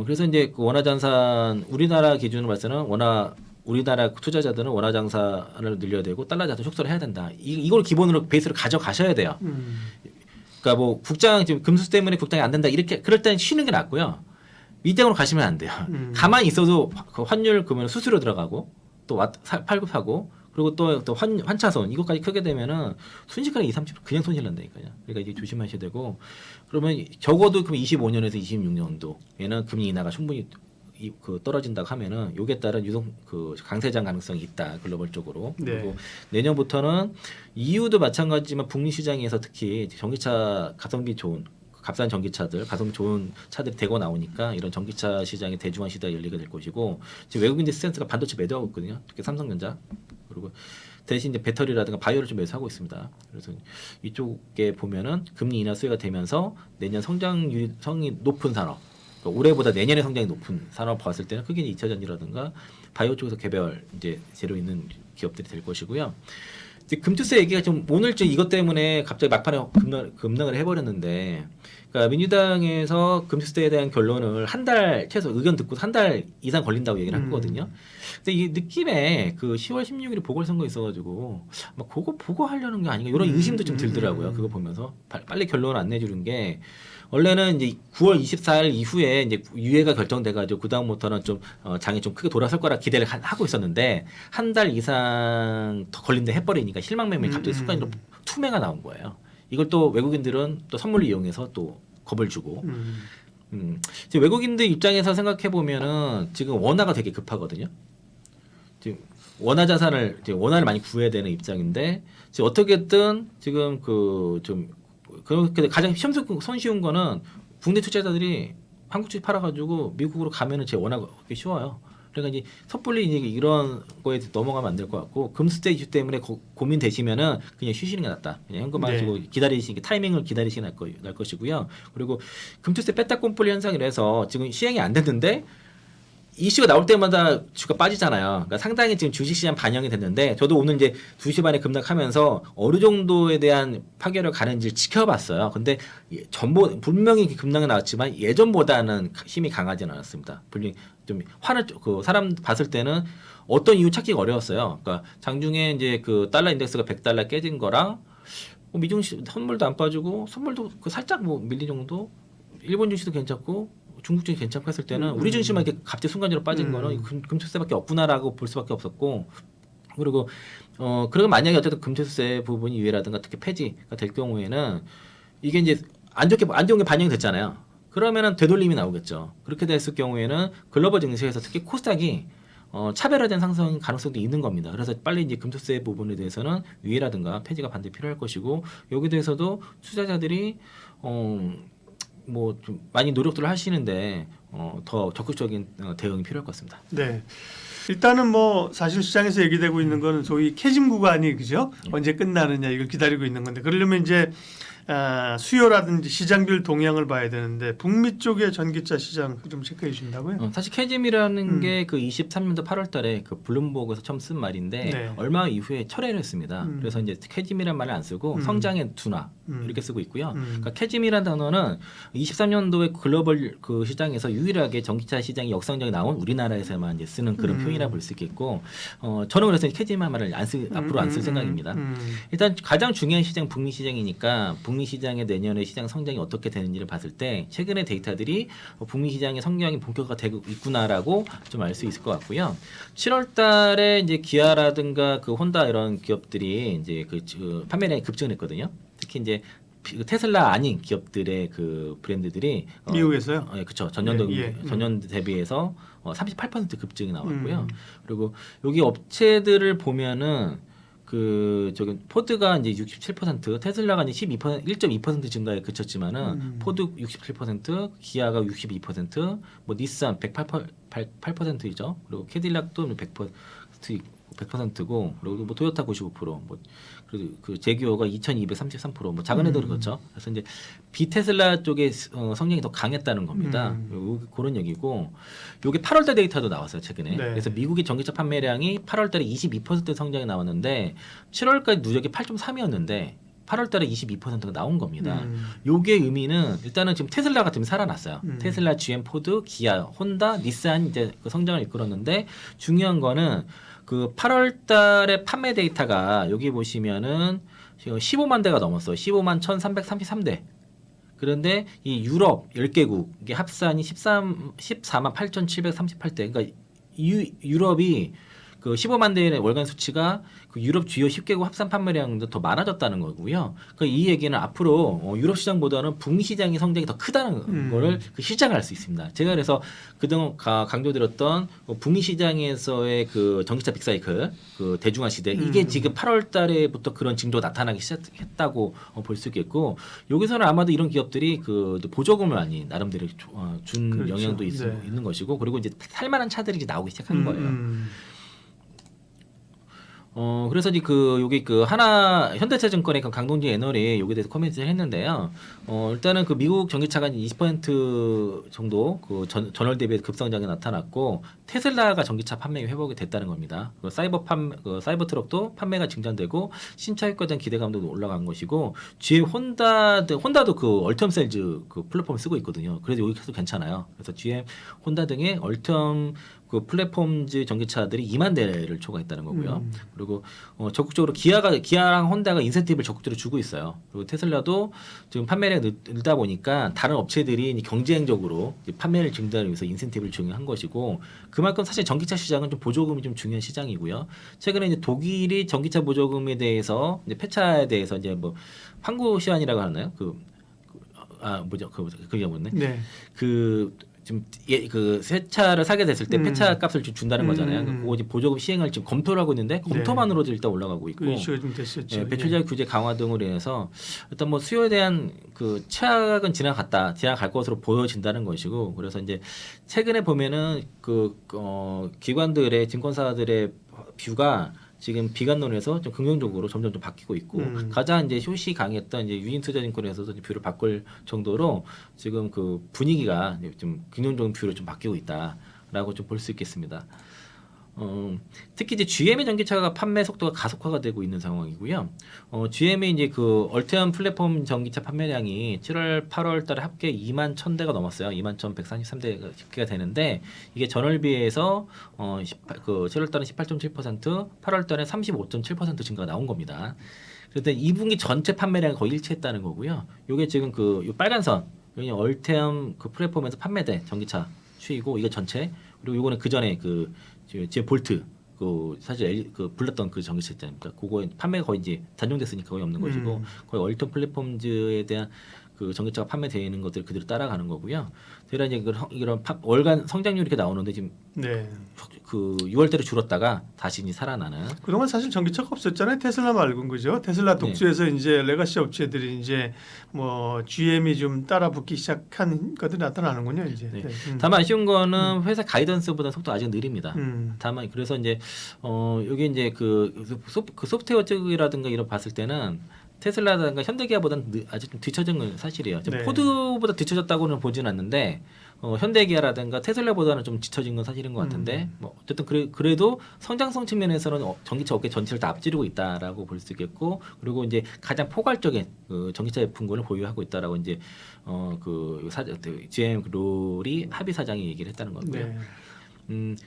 그래서 이제 그 원화장산 우리나라 기준으로 봐서는 우리나라 투자자들은 원화장산을 늘려야 되고 달러 자산 축소를 해야 된다. 이걸 기본으로 베이스로 가져가셔야 돼요. 그러니까 뭐 국장 지금 금수 때문에 국장이 안 된다 이렇게 그럴 때는 쉬는 게 낫고요. 이대로 가시면 안 돼요. 가만히 있어도 그 환율 그러면 수수료 들어가고 또 팔고 사고 그리고 또 환차손 이것까지 크게 되면은 순식간에 20-30% 그냥 손실 난다니까요. 그러니까 이제 조심하셔야 되고 그러면 적어도 그럼 25년에서 26년도에는 금리 인하가 충분히 그 떨어진다고 하면은 요게 따른 유동 그 강세장 가능성이 있다 글로벌적으로. 네. 그리고 내년부터는 EU도 마찬가지지만 북미 시장에서 특히 전기차 가성비 좋은 값싼 전기차들, 가성비 좋은 차들이 대거 나오니까 이런 전기차 시장의 대중화 시대가 열리게 될 것이고 지금 외국인들 스탠스가 반도체 매도하고 있거든요. 특히 삼성전자 그리고 대신 이제 배터리라든가 바이오를 좀 매수하고 있습니다. 그래서 이쪽에 보면은 금리 인하 수혜가 되면서 내년 성장성이 높은 산업, 그러니까 올해보다 내년에 성장이 높은 산업 봤을 때는 크게 2차 전지라든가 바이오 쪽에서 개별 이제 재료 있는 기업들이 될 것이고요. 이제 금투세 얘기가 좀 오늘 좀 이것 때문에 갑자기 막판에 급락을 해버렸는데, 그러니까 민주당에서 금투세에 대한 결론을 한 달 최소 의견 듣고 한 달 이상 걸린다고 얘기를 한 거거든요. 근데 이 느낌에 그 10월 16일에 보궐선거 있어가지고 막 그거 보고 하려는 게 아닌가 이런 의심도 좀 들더라고요. 그거 보면서 빨리 결론을 안 내주는 게, 원래는 이제 9월 24일 이후에 이제 유예가 결정돼가지고 그 다음부터는 좀 장이 좀 크게 돌아설 거라 기대를 하고 있었는데 한 달 이상 더 걸린다 해버리니까 실망 매물이 갑자기 순간적으로 투매가 나온 거예요. 이걸 또 외국인들은 또 선물을 이용해서 또 겁을 주고. 지금 외국인들 입장에서 생각해 보면은 지금 원화가 되게 급하거든요. 지금 원화 자산을 이제 원화를 많이 구해야 되는 입장인데 지금 어떻게든 지금 그 좀 그렇게 가장 손쉬운 거는 국내 투자자들이 한국 주식 팔아가지고 미국으로 가면은 제 원화가 쉬워요. 그러니까 이제 섣불리 이제 이런 거에 넘어가면 안 될 것 같고, 금수대 이슈 때문에 고민되시면은 그냥 쉬시는 게 낫다. 그냥 현금 가지고 기다리시는 게, 타이밍을 기다리시는 게 날 것이고요. 그리고 금투세 뺐다 꼼뿔리 현상이라서 지금 시행이 안 됐는데 이슈가 나올 때마다 주가 빠지잖아요. 그러니까 상당히 지금 주식시장 반영이 됐는데, 저도 오늘 이제 2시 반에 급락하면서 어느 정도에 대한 파괴를 가는지 지켜봤어요. 근데 분명히 급락이 나왔지만 예전보다는 힘이 강하지는 않았습니다. 분명히 좀 그 사람 봤을 때는 어떤 이유 찾기가 어려웠어요. 그러니까 장중에 이제 그 달러 인덱스가 100달러 깨진 거랑 미중 선물도 안 빠지고 선물도 그 살짝 뭐 밀린 정도, 일본 증시도 괜찮고 중국 증시 괜찮고 했을 때는 우리 증시만 이렇게 갑자기 순간적으로 빠진 거는 금투세밖에 없구나라고 볼 수밖에 없었고, 그리고 그리고 만약에 어쨌든 금투세 부분이 유예라든가 특히 폐지가 될 경우에는 이게 이제 안 좋은 게 반영이 됐잖아요. 그러면은 되돌림이 나오겠죠. 그렇게 됐을 경우에는 글로벌 증시에서 특히 코스닥이 차별화된 상승 가능성도 있는 겁니다. 그래서 빨리 이제 금투세 부분에 대해서는 유예라든가 폐지가 반드시 필요할 것이고, 여기에 대해서도 투자자들이 뭐 좀 많이 노력들을 하시는데 더 적극적인 대응이 필요할 것 같습니다. 네. 일단은 뭐 사실 시장에서 얘기되고 있는 거는 소위 캐짐 구간이 그죠? 언제 끝나느냐 이걸 기다리고 있는 건데, 그러려면 이제 수요라든지 시장별 동향을 봐야 되는데 북미 쪽의 전기차 시장 좀 체크해 주신다고요? 사실 캐즘이라는 게 그 23년도 8월달에 그 블룸버그에서 처음 쓴 말인데 얼마 이후에 철회를 했습니다. 그래서 이제 캐즘이라는 말을 안 쓰고 성장의 둔화 이렇게 쓰고 있고요. 그러니까 캐즘이라는 단어는 23년도에 글로벌 그 시장에서 유일하게 전기차 시장이 역성장이 나온 우리나라에서만 이제 쓰는 그런 표현이라 볼 수 있겠고, 저는 그래서 캐즘이라는 말을 앞으로 안 쓸 생각입니다. 일단 가장 중요한 시장 북미 시장이니까 북미 시장의 내년의 시장 성장이 어떻게 되는지를 봤을 때 최근의 데이터들이 북미 시장의 성장이 본격화되고 있구나라고 좀 알 수 있을 것 같고요. 7월달에 이제 기아라든가 그 혼다 이런 기업들이 이제 그 판매량이 급증했거든요. 특히 이제 테슬라 아닌 기업들의 그 브랜드들이 미국에서요? 네, 그렇죠. 전년 대비해서 38% 급증이 나왔고요. 그리고 여기 업체들을 보면은 그 저기 포드가 이제 67%, 테슬라가 이제 1.2% 증가에 그쳤지만은 포드 67%, 기아가 62%, 뭐 닛산 108%이죠. 그리고 캐딜락도 100%고, 그리고 뭐 토요타 95%, 뭐 그리고 그 제규어가 2,233%, 뭐 작은 애들은 그렇죠. 그래서 이제 비테슬라 쪽의 성장이 더 강했다는 겁니다. 그런 얘기고, 요게 8월달 데이터도 나왔어요 최근에. 네. 그래서 미국의 전기차 판매량이 8월달에 22% 성장이 나왔는데 7월까지 누적이 8.3이었는데 8월달에 22%가 나온 겁니다. 요게 의미는 일단은 지금 테슬라가 지금 살아났어요. 테슬라, GM, 포드, 기아, 혼다, 닛산 이제 그 성장을 이끌었는데, 중요한 거는 그 8월달에 판매 데이터가 여기 보시면은 15만 대가 넘었어요. 15만 1,333대. 그런데 이 유럽 10개국의 합산이 14만 8,738대. 그러니까 유럽이 그 15만 대의 월간 수치가 그 유럽 주요 10개국 합산 판매량도 더 많아졌다는 거고요. 그러니까 이 얘기는 앞으로 유럽 시장보다는 북미 시장의 성장이 더 크다는 거를 그 실장을 알 수 있습니다. 제가 그래서 그동안 강조드렸던 북미 시장에서의 그 전기차 빅사이클, 그 대중화 시대, 이게 지금 8월 달에부터 그런 징조가 나타나기 시작했다고 볼 수 있겠고, 여기서는 아마도 이런 기업들이 그 보조금을 많이 나름대로 준 그렇죠. 영향도 있는 것이고, 그리고 이제 살만한 차들이 이제 나오기 시작한 거예요. 그래서 이제 그 여기 그 하나 현대차증권의 그 강동진 애널이 여기에 대해서 코멘트를 했는데요. 일단은 그 미국 전기차가 20% 정도 그 전월 대비 급성장이 나타났고 테슬라가 전기차 판매가 회복이 됐다는 겁니다. 그 사이버 트럭도 판매가 증장되고 신차 효과에 대한 기대감도 올라간 것이고 GM 혼다도 그 얼텀 셀즈 그 플랫폼을 쓰고 있거든요. 그래서 여기서 괜찮아요. 그래서 GM 혼다 등의 얼텀 그 플랫폼즈 전기차들이 2만 대를 초과했다는 거고요. 그리고 적극적으로 기아랑 혼다가 인센티브를 적극적으로 주고 있어요. 그리고 테슬라도 지금 판매량이 늘다 보니까 다른 업체들이 이제 경쟁적으로 이제 판매를 증대하기 위해서 인센티브를 중요한 것이고 그만큼 사실 전기차 시장은 좀 보조금이 좀 중요한 시장이고요. 최근에 이제 독일이 전기차 보조금에 대해서 이제 폐차에 대해서 이제 뭐 환구 시한이라고 하나요? 그게 뭐네? 네. 지금 그 새 차를 사게 됐을 때 폐차 값을 준다는 거잖아요. 그거 이제 보조금 시행을 지금 검토를 하고 있는데 검토만으로도 일단 올라가고 있고 그 이슈가 좀 됐었죠. 예, 배출자 규제 강화 등으로 인해서 일단 뭐 수요에 대한 그 최악은 지나갈 것으로 보여진다는 것이고 그래서 이제 최근에 보면은 기관들의 증권사들의 뷰가 지금 비관론에서 좀 긍정적으로 점점 좀 바뀌고 있고 가장 이제 효시 강했던 이제 유인투자증권에서도 뷰를 바꿀 정도로 지금 그 분위기가 좀 긍정적인 뷰로 좀 바뀌고 있다라고 좀 볼 수 있겠습니다. 특히 이제 GM의 전기차가 판매 속도가 가속화가 되고 있는 상황이고요. GM이 이제 그 얼테엄 플랫폼 전기차 판매량이 7월, 8월 달에 합계 2만 1,000대가 넘었어요. 2만 1,143대가 되는데 이게 전월 비해서 7월 달에 18.7%, 8월 달에 35.7% 증가가 나온 겁니다. 그런데 2분기 전체 판매량이 거의 일치했다는 거고요. 이게 지금 요 빨간 선, 여기 얼테엄 그 플랫폼에서 판매된 전기차 추이고 이거 전체 그리고 이거는 그 전에 제 볼트 사실 불렀던 그 전기차 있잖아요. 그거 판매가 거의 이제 단종됐으니까 거의 없는 것이고 거의 얼텀 플랫폼즈에 대한 그 전기차가 판매되는 것들 그대로 따라가는 거고요. 제가 이제 이런 월간 성장률이 이렇게 나오는데 지금 그 6월달에 줄었다가 다시 이제 살아나는. 그동안 사실 전기차가 없었잖아요. 테슬라 말고는 그죠. 테슬라 독주에서 이제 레가시 업체들이 이제 뭐 GM이 좀 따라붙기 시작한 것들이 나타나는군요. 이제. 네. 다만 아쉬운 거는 회사 가이던스보다 속도가 아직 느립니다. 다만 그래서 이제 여기 이제 그 소프트웨어 쪽이라든가 이런 봤을 때는 테슬라든가 현대기아보다는 아직 좀 뒤처진 건 사실이에요. 포드보다 뒤처졌다고는 보지는 않는데 현대기아라든가 테슬라보다는 좀 뒤처진 건 사실인 것 같은데 뭐 어쨌든 그래도 성장성 측면에서는 전기차 업계 전체를 다 앞지르고 있다라고 볼 수 있겠고 그리고 이제 가장 포괄적인 전기차 제품군을 보유하고 있다라고 이제 GM 롤이 합의 사장이 얘기를 했다는 거고요.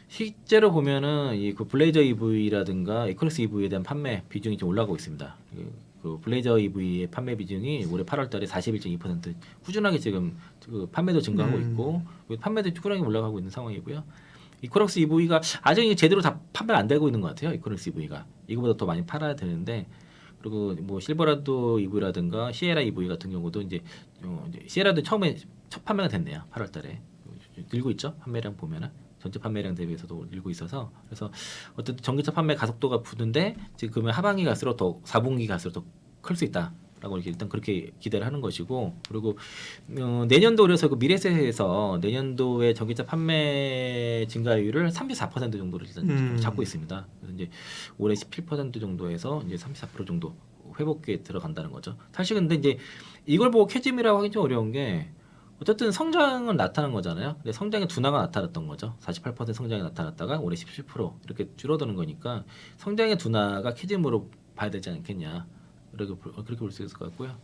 실제로 보면은 그 블레이저 EV라든가 이코닉스 EV에 대한 판매 비중이 좀 올라가고 있습니다. 그 블레이저 EV의 판매 비중이 올해 8월달에 41.2% 꾸준하게 지금 판매도 증가하고 있고 판매도 꾸준하게 올라가고 있는 상황이고요. 이코닉스 EV가 아직 제대로 다 판매가 안 되고 있는 것 같아요. 이코닉스 EV가 이거보다 더 많이 팔아야 되는데 그리고 뭐 실버라도 EV라든가 시에라 EV 같은 경우도 이제 시에라도 처음에 첫 판매가 됐네요. 8월달에 늘고 있죠. 판매량 보면은. 전체 판매량 대비해서도 늘고 있어서 그래서 어쨌든 전기차 판매 가속도가 붙는데 지금 하반기 갈수록 더 4분기 갈수록 더 클 수 있다라고 이렇게 일단 그렇게 기대를 하는 것이고 그리고 내년도 그래서 그 미래세에서 내년도에 전기차 판매 증가율을 34% 정도로 일단 잡고 있습니다. 그래서 이제 올해 17% 정도에서 이제 34% 정도 회복기에 들어간다는 거죠. 사실 근데 이제 이걸 보고 캐짐이라고 하기 좀 어려운 게 어쨌든 성장은 나타난 거잖아요. 근데 성장의 둔화가 나타났던 거죠. 48% 성장이 나타났다가 올해 17% 이렇게 줄어드는 거니까 성장의 둔화가 캐즘으로 봐야 되지 않겠냐. 그렇게 볼 수 있을 것 같고요.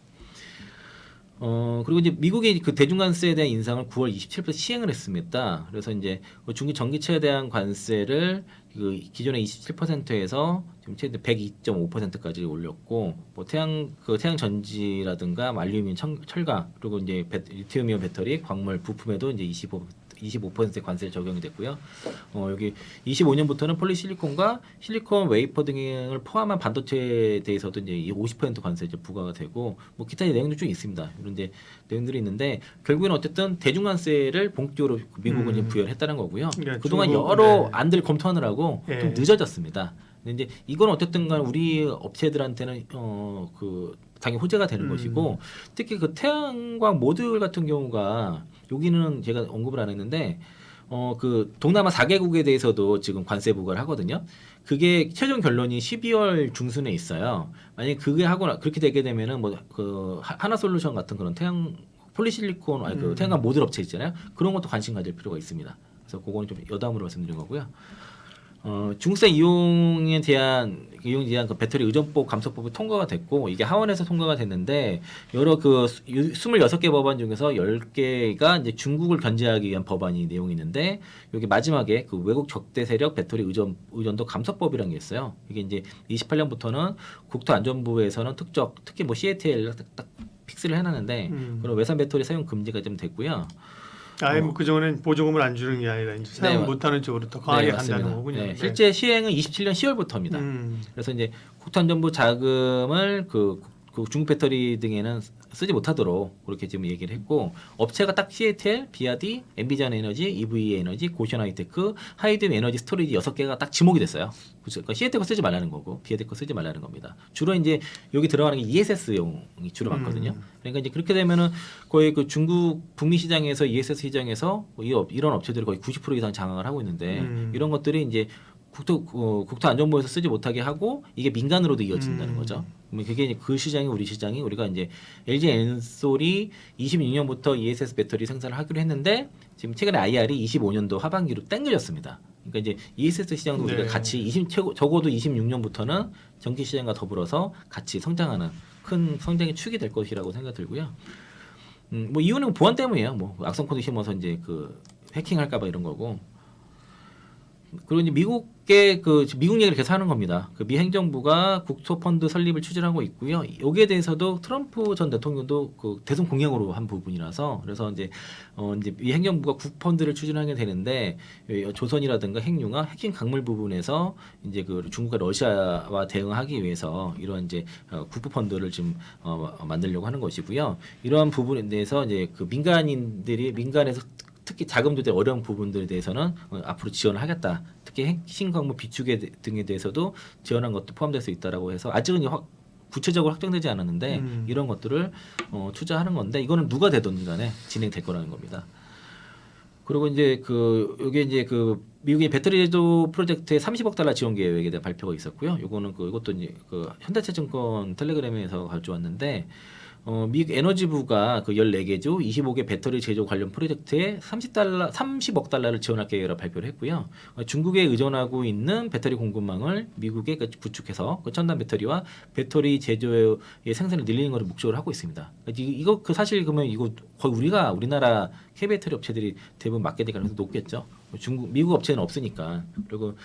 그리고 이제 미국이 그 대중관세에 대한 인상을 9월 27일부터 시행을 했습니다. 그래서 이제 중기 전기차에 대한 관세를 그 기존의 27%에서 지금 최대 102.5%까지 올렸고, 뭐 태양 전지라든가 알루미늄, 철강 그리고 이제 리튬이온 배터리, 광물, 부품에도 이제 25%의 관세를 적용이 됐고요. 여기 25년부터는 폴리실리콘과 실리콘 웨이퍼 등을 포함한 반도체에 대해서도 이제 50% 관세 이제 부과가 되고 뭐 기타 내용도 좀 있습니다. 이런 이제 내용들이 있는데 결국에는 어쨌든 대중관세를 본격적으로 미국은 이제 부여를 했다는 거고요. 그러니까 그동안 여러 안들 검토하느라고 좀 늦어졌습니다. 근데 이제 이건 어쨌든간 우리 업체들한테는 당연히 호재가 되는 것이고 특히 그 태양광 모듈 같은 경우가 여기는 제가 언급을 안 했는데 그 동남아 4개국에 대해서도 지금 관세 부과를 하거든요. 그게 최종 결론이 12월 중순에 있어요. 만약에 그게 하거나 그렇게 되게 되면은 뭐 그 하나솔루션 같은 그런 태양 폴리실리콘 아니 그 태양광 모듈 업체 있잖아요. 그런 것도 관심 가질 필요가 있습니다. 그래서 그거는 좀 여담으로 말씀드린 거고요. 중국산 이용에 대한 그 배터리 의존법 감소법이 통과가 됐고 이게 하원에서 통과가 됐는데 여러 그 26개 법안 중에서 10개가 이제 중국을 견제하기 위한 법안이 내용이 있는데 여기 마지막에 그 외국 적대 세력 배터리 의존도 감소법이라는 게 있어요. 이게 이제 28년부터는 국토안전부에서는 특히 뭐 CATL 딱 픽스를 해놨는데 그런 외산 배터리 사용 금지가 좀 됐고요. 아예 뭐 그전에는 보조금을 안 주는 게 아니라 이제 사용 네, 못하는 쪽으로 더 강하게 맞습니다. 간다는 거군요. 네, 네. 실제 시행은 27년 10월부터입니다. 그래서 이제 국토안전부 자금을 그 중국 배터리 등에는 쓰지 못하도록 그렇게 지금 얘기를 했고 업체가 딱 CATL, 비아디, 엔비전 에너지, EVA 에너지, 고션 하이테크, 하이든 에너지 스토리지 6개가 딱 지목이 됐어요. 그러니까 CATL 거 쓰지 말라는 거고 비아디 거 쓰지 말라는 겁니다. 주로 이제 여기 들어가는 게 ESS용이 주로 많거든요. 그러니까 이제 그렇게 되면은 거의 그 중국 북미 시장에서 ESS 시장에서 이런 업체들이 거의 90% 이상 장악을 하고 있는데 이런 것들이 이제 국토안전부에서 쓰지 못하게 하고 이게 민간으로도 이어진다는 거죠. 그러면 그게 이제 그 시장이 우리 시장이 우리가 이제 LG 엔솔이 26년부터 ESS 배터리 생산을 하기로 했는데 지금 최근에 IR이 25년도 하반기로 당겨졌습니다. 그러니까 이제 ESS 시장도 우리가 네. 같이 적어도 26년부터는 전기 시장과 더불어서 같이 성장하는 큰 성장의 축이 될 것이라고 생각 들고요. 뭐 이유는 보안 때문이에요. 뭐 악성 코드 심어서 이제 그 해킹할까봐 이런 거고. 그리고 이제 미국 얘기를 계속 하는 겁니다. 그 미 행정부가 국토 펀드 설립을 추진하고 있고요. 여기에 대해서도 트럼프 전 대통령도 그 대선 공약으로 한 부분이라서 그래서 이제 미 행정부가 국펀드를 추진하게 되는데 조선이라든가 핵융합, 해킹 강물 부분에서 이제 그 중국과 러시아와 대응하기 위해서 이런 이제 국부 펀드를 지금 만들려고 하는 것이고요. 이러한 부분에 대해서 이제 그 민간에서 특히 자금 조달 어려운 부분들에 대해서는 앞으로 지원을 하겠다. 특히 핵심 광물 비축에 등에 대해서도 지원한 것도 포함될 수 있다라고 해서 아직은 구체적으로 확정되지 않았는데 이런 것들을 투자하는 건데 이거는 누가 되든 간에 진행될 거라는 겁니다. 그리고 이제 요게 이제 미국의 배터리 제조 프로젝트의 30억 달러 지원 계획에 대한 발표가 있었고요. 요거는 이것도 이제 현대차증권 텔레그램에서 가져왔는데 미국 에너지부가 14개주 25개 배터리 제조 관련 프로젝트에 30억 달러를 지원할 계획을 발표를 했고요. 중국에 의존하고 있는 배터리 공급망을 미국에 구축해서 첨단 배터리와 배터리 제조의 생산을 늘리는 것을 목적으로 하고 있습니다. 이거 사실 그러면 이거 거의 우리나라 K배터리 업체들이 대부분 맡게 될 가능성이 높겠죠. 미국 업체는 없으니까. 그리고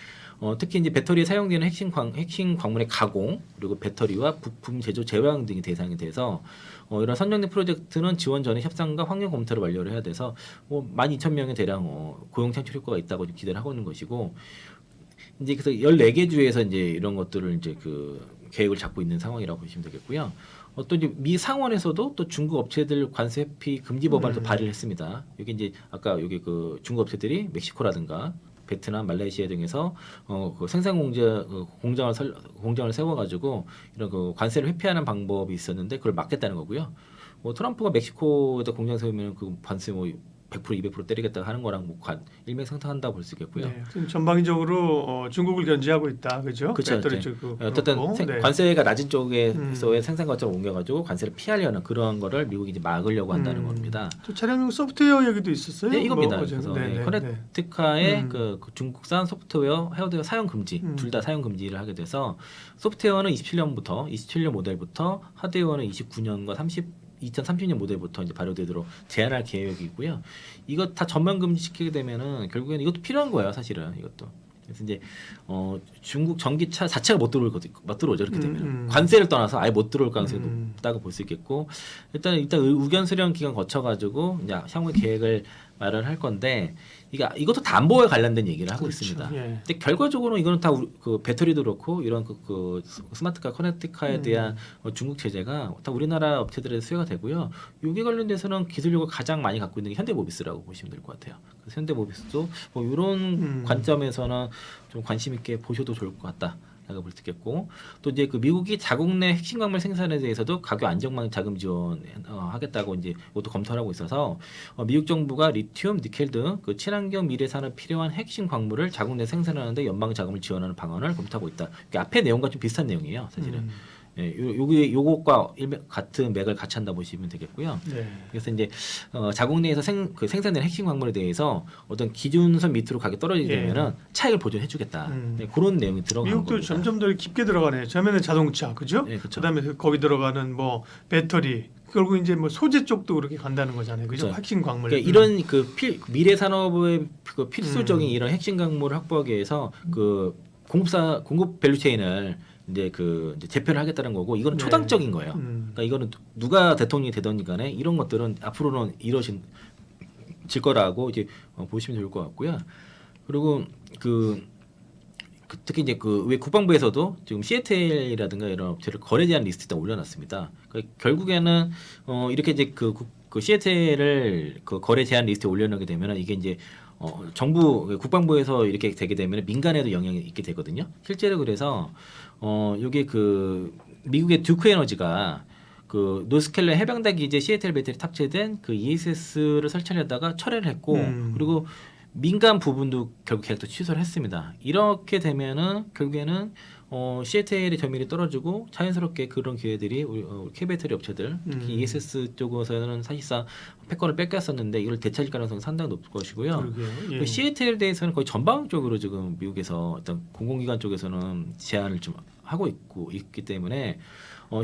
특히 이제 배터리에 사용되는 핵심 광물의 가공 그리고 배터리와 부품 제조 제왕 등이 대상이 돼서 이런 선정된 프로젝트는 지원 전에 협상과 환경 검토를 완료를 해야 돼서 12,000명의 대량 고용 창출 효과가 있다고 기대를 하고 있는 것이고 이제 그래서 14개 주에서 이제 이런 것들을 이제 계획을 잡고 있는 상황이라고 보시면 되겠고요. 또 이제 미 상원에서도 또 중국 업체들 관세 회피 금지 법안을 또 발의를 했습니다. 여기 이제 아까 여기 중국 업체들이 멕시코라든가 베트남, 말레이시아 등에서 생산 공장을 세워가지고 이런 관세를 회피하는 방법이 있었는데 그걸 막겠다는 거고요. 트럼프가 멕시코에다 공장 세우면 관세 100% 200% 때리겠다 하는 거랑 일맥상통한다고 볼 수 있겠고요. 네, 지금 전방위적으로 중국을 견제하고 있다, 그죠? 그렇죠. 배터리 네. 쪽 어쨌든 관세가 낮은 쪽에서의 생산 거점을 옮겨가지고 관세를 피하려는 그런 거를 미국이 이제 막으려고 한다는 겁니다. 또 차량용 소프트웨어 얘기도 있었어요. 네, 이겁니다. 그래서 네. 커넥티카의 중국산 소프트웨어, 하드웨어 사용 금지, 둘 다 사용 금지를 하게 돼서 소프트웨어는 27년 모델부터 하드웨어는 29년과 2030년 모델부터 이제 발효되도록 제한할 계획이고요. 이거 다 전면 금지시키게 되면은 결국에는 이것도 필요한 거예요, 사실은 이것도. 그래서 이제 중국 전기차 자체가 못 들어오죠 이렇게 되면 관세를 떠나서 아예 못 들어올 가능성이 높다고 볼 수 있겠고 일단 의견 수렴 기간 거쳐가지고 이제 향후 계획을 마련할 건데 이것도 다 안보에 관련된 얘기를 하고 그렇죠. 있습니다. 예. 근데 결과적으로 이거는 다 배터리도 그렇고 이런 스마트카 커넥티카에 대한 중국 제재가 다 우리나라 업체들에 수혜가 되고요. 여기 관련돼서는 기술력을 가장 많이 갖고 있는 게 현대모비스라고 보시면 될 것 같아요. 그래서 현대모비스도 이런 관점에서는 좀 관심 있게 보셔도 좋을 것 같다. 라고 볼 수 있겠고 또 이제 그 미국이 자국 내 핵심 광물 생산에 대해서도 가격 안정망 자금 지원 하겠다고 이제 이것도 검토를 하고 있어서 미국 정부가 리튬, 니켈 등 그 친환경 미래 산업 필요한 핵심 광물을 자국 내 생산하는데 연방 자금을 지원하는 방안을 검토하고 있다. 이게 앞에 내용과 좀 비슷한 내용이에요, 사실은. 예, 요것과 같은 맥을 같이 한다 보시면 되겠고요. 네. 그래서 이제 자국 내에서 생산된 핵심 광물에 대해서 어떤 기준선 밑으로 가격 떨어지게 예. 되면은 차익을 보존해주겠다. 네, 그런 내용이 들어가는 미국도 겁니다. 점점 더 깊게 들어가네요. 처음에는 자동차, 그죠? 네, 그렇죠. 그다음에 거기 들어가는 뭐 배터리, 결국 이제 뭐 소재 쪽도 그렇게 간다는 거잖아요, 그죠? 그렇죠. 핵심 광물. 그러니까 이런 그 미래 산업의 그 필수적인 이런 핵심 광물을 확보하기 위해서 그 공급 밸류체인을 이제 재편을 하겠다는 거고 이거는 네. 초당적인 거예요. 그러니까 이거는 누가 대통령이 되든 간에 이런 것들은 앞으로는 이루어질 거라고 이제 보시면 좋을 것 같고요. 그리고 특히 이제 왜 국방부에서도 지금 시애틀이라든가 이런 업체를 거래 제한 리스트에 올려놨습니다. 그러니까 결국에는 이렇게 이제 그 시애틀을 그 거래 제한 리스트에 올려놓게 되면 이게 이제 정부 국방부에서 이렇게 되게 되면 민간에도 영향이 있게 되거든요. 실제로 그래서 요게 그 미국의 듀크 에너지가 그 노스캐롤라이나 해병대 기지에 시애틀 배터리 탑재된 그 ESS를 설치하려다가 철회를 했고 그리고 민간 부분도 결국 계약도 취소를 했습니다. 이렇게 되면은 결국에는 시애틀의 점유율이 떨어지고 자연스럽게 그런 기회들이 우리 K배터리 업체들 특히 ESS 쪽에서는 사실상 패권을 뺏겼었는데 이걸 되찾을 가능성이 상당히 높을 것이고요. 예. 시애틀에 대해서는 거의 전방적으로 지금 미국에서 어떤 공공기관 쪽에서는 제한을 좀 하고 있기 때문에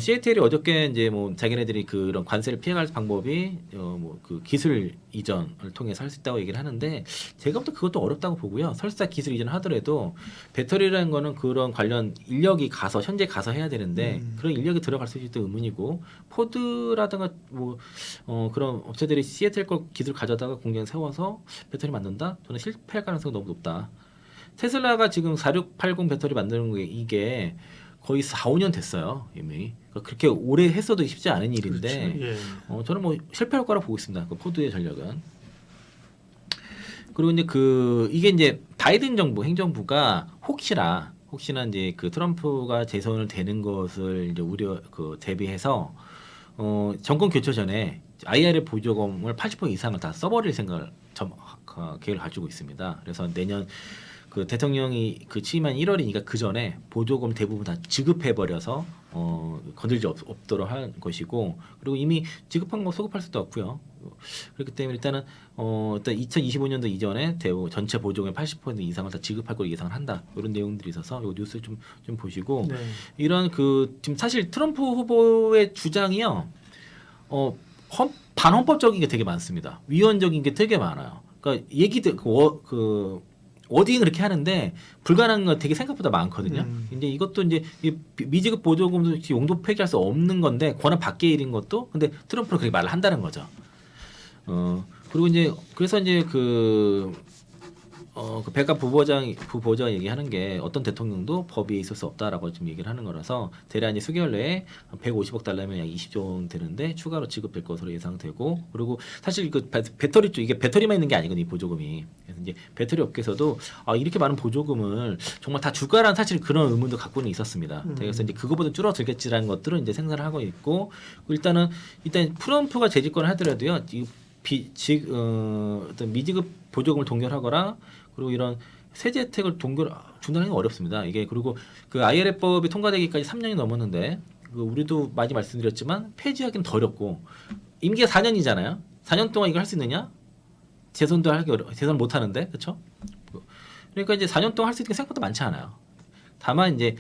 시애틀이 어저께 이제 뭐 자기네들이 그런 관세를 피해갈 방법이 뭐 그 기술 이전을 통해서 할 수 있다고 얘기를 하는데 제가 볼 때 그것도 어렵다고 보고요. 설사 기술 이전을 하더라도 배터리라는 거는 그런 관련 인력이 현재 가서 해야 되는데 그런 인력이 들어갈 수 있을지 의문이고 포드라든가 뭐 그런 업체들이 시애틀 거 기술 가져다가 공장 세워서 배터리 만든다? 저는 실패할 가능성이 너무 높다. 테슬라가 지금 4680 배터리 만드는 게 이게 거의 4, 5년 됐어요 이미. 그러니까 그렇게 오래 했어도 쉽지 않은 일인데 그렇죠. 예. 저는 뭐 실패할 거라 보고 있습니다. 그 포드의 전략은. 그리고 이제 이게 이제 바이든 정부 행정부가 혹시나 이제 그 트럼프가 재선을 되는 것을 이제 대비해서 정권 교체 전에 IRA 보조금을 80% 이상을 다 써버릴 생각을 계획을 가지고 있습니다. 그래서 내년 그 대통령이 취임한 1월이니까 그 전에 보조금 대부분 다 지급해 버려서 건들지 없도록 할 것이고 그리고 이미 지급한 거 소급할 수도 없고요. 그렇기 때문에 일단은 일단 2025년도 이전에 전체 보조금의 80% 이상을 다 지급할 걸 예상을 한다. 이런 내용들이 있어서 이 뉴스 좀 보시고 네. 이런 지금 사실 트럼프 후보의 주장이요. 반헌법적인 게 되게 많습니다. 위헌적인 게 되게 많아요. 그러니까 얘기들 워딩을 그렇게 하는데 불가능한 거 되게 생각보다 많거든요. 이제 이것도 이제 미지급 보조금도 용도 폐기할 수 없는 건데 권한 밖의 일인 것도 근데 트럼프는 그렇게 말을 한다는 거죠. 그리고 이제 그래서 이제 백과 부보좌가 얘기하는 게 어떤 대통령도 법 위에 있을 수 없다라고 좀 얘기를 하는 거라서 대략 이제 수개월 내에 150억 달러면 약 20조 원 되는데 추가로 지급될 것으로 예상되고 그리고 사실 배터리 쪽 이게 배터리만 있는 게 아니거든요. 이 보조금이. 그래서 이제 배터리 업계에서도 이렇게 많은 보조금을 정말 다 줄까라는 사실 그런 의문도 갖고는 있었습니다. 그래서 이제 그거보다 줄어들겠지라는 것들은 이제 생산을 하고 있고 일단 트럼프가 재집권을 하더라도요. 어떤 미지급 보조금을 동결하거나 그리고 이런 세제 혜택을 중단하기 어렵습니다. 이게 그리고 그 IRA법이 통과되기까지 3년이 넘었는데 우리도 많이 말씀드렸지만 폐지하기는 더 어렵고 임기가 4년이잖아요. 4년 동안 이걸 할 수 있느냐? 재선 못 하는데 그렇죠? 그러니까 이제 4년 동안 할 수 있는 게 생각보다 많지 않아요. 다만 이제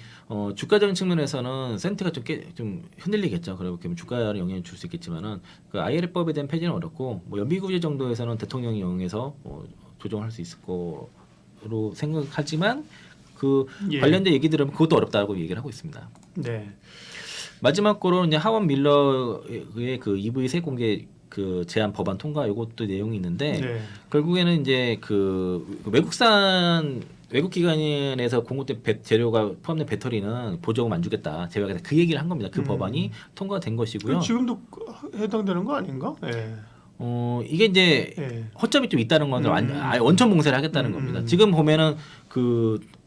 주가적인 측면에서는 센트가 좀 흔들리겠죠. 그리고 주가에 영향을 줄 수 있겠지만은 그 IRA법에 대한 폐지는 어렵고 뭐 연비구제 정도에서는 대통령이 이용해서 조정할 수 있을 거로 생각하지만 관련된 얘기 들으면 그것도 어렵다고 얘기를 하고 있습니다. 네. 마지막으로 이제 하원 밀러의 그 EV 세액 공개 제한 법안 통과 이것도 내용이 있는데 결국에는 이제 외국 기관에서 공급된 재료가 포함된 배터리는 보조금 안 주겠다. 제가 그 얘기를 한 겁니다. 그 법안이 통과된 것이고요. 지금도 해당되는 거 아닌가? 예. 이게 이제 허점이 좀 있다는 건 원천 봉쇄를 하겠다는 겁니다. 지금 보면은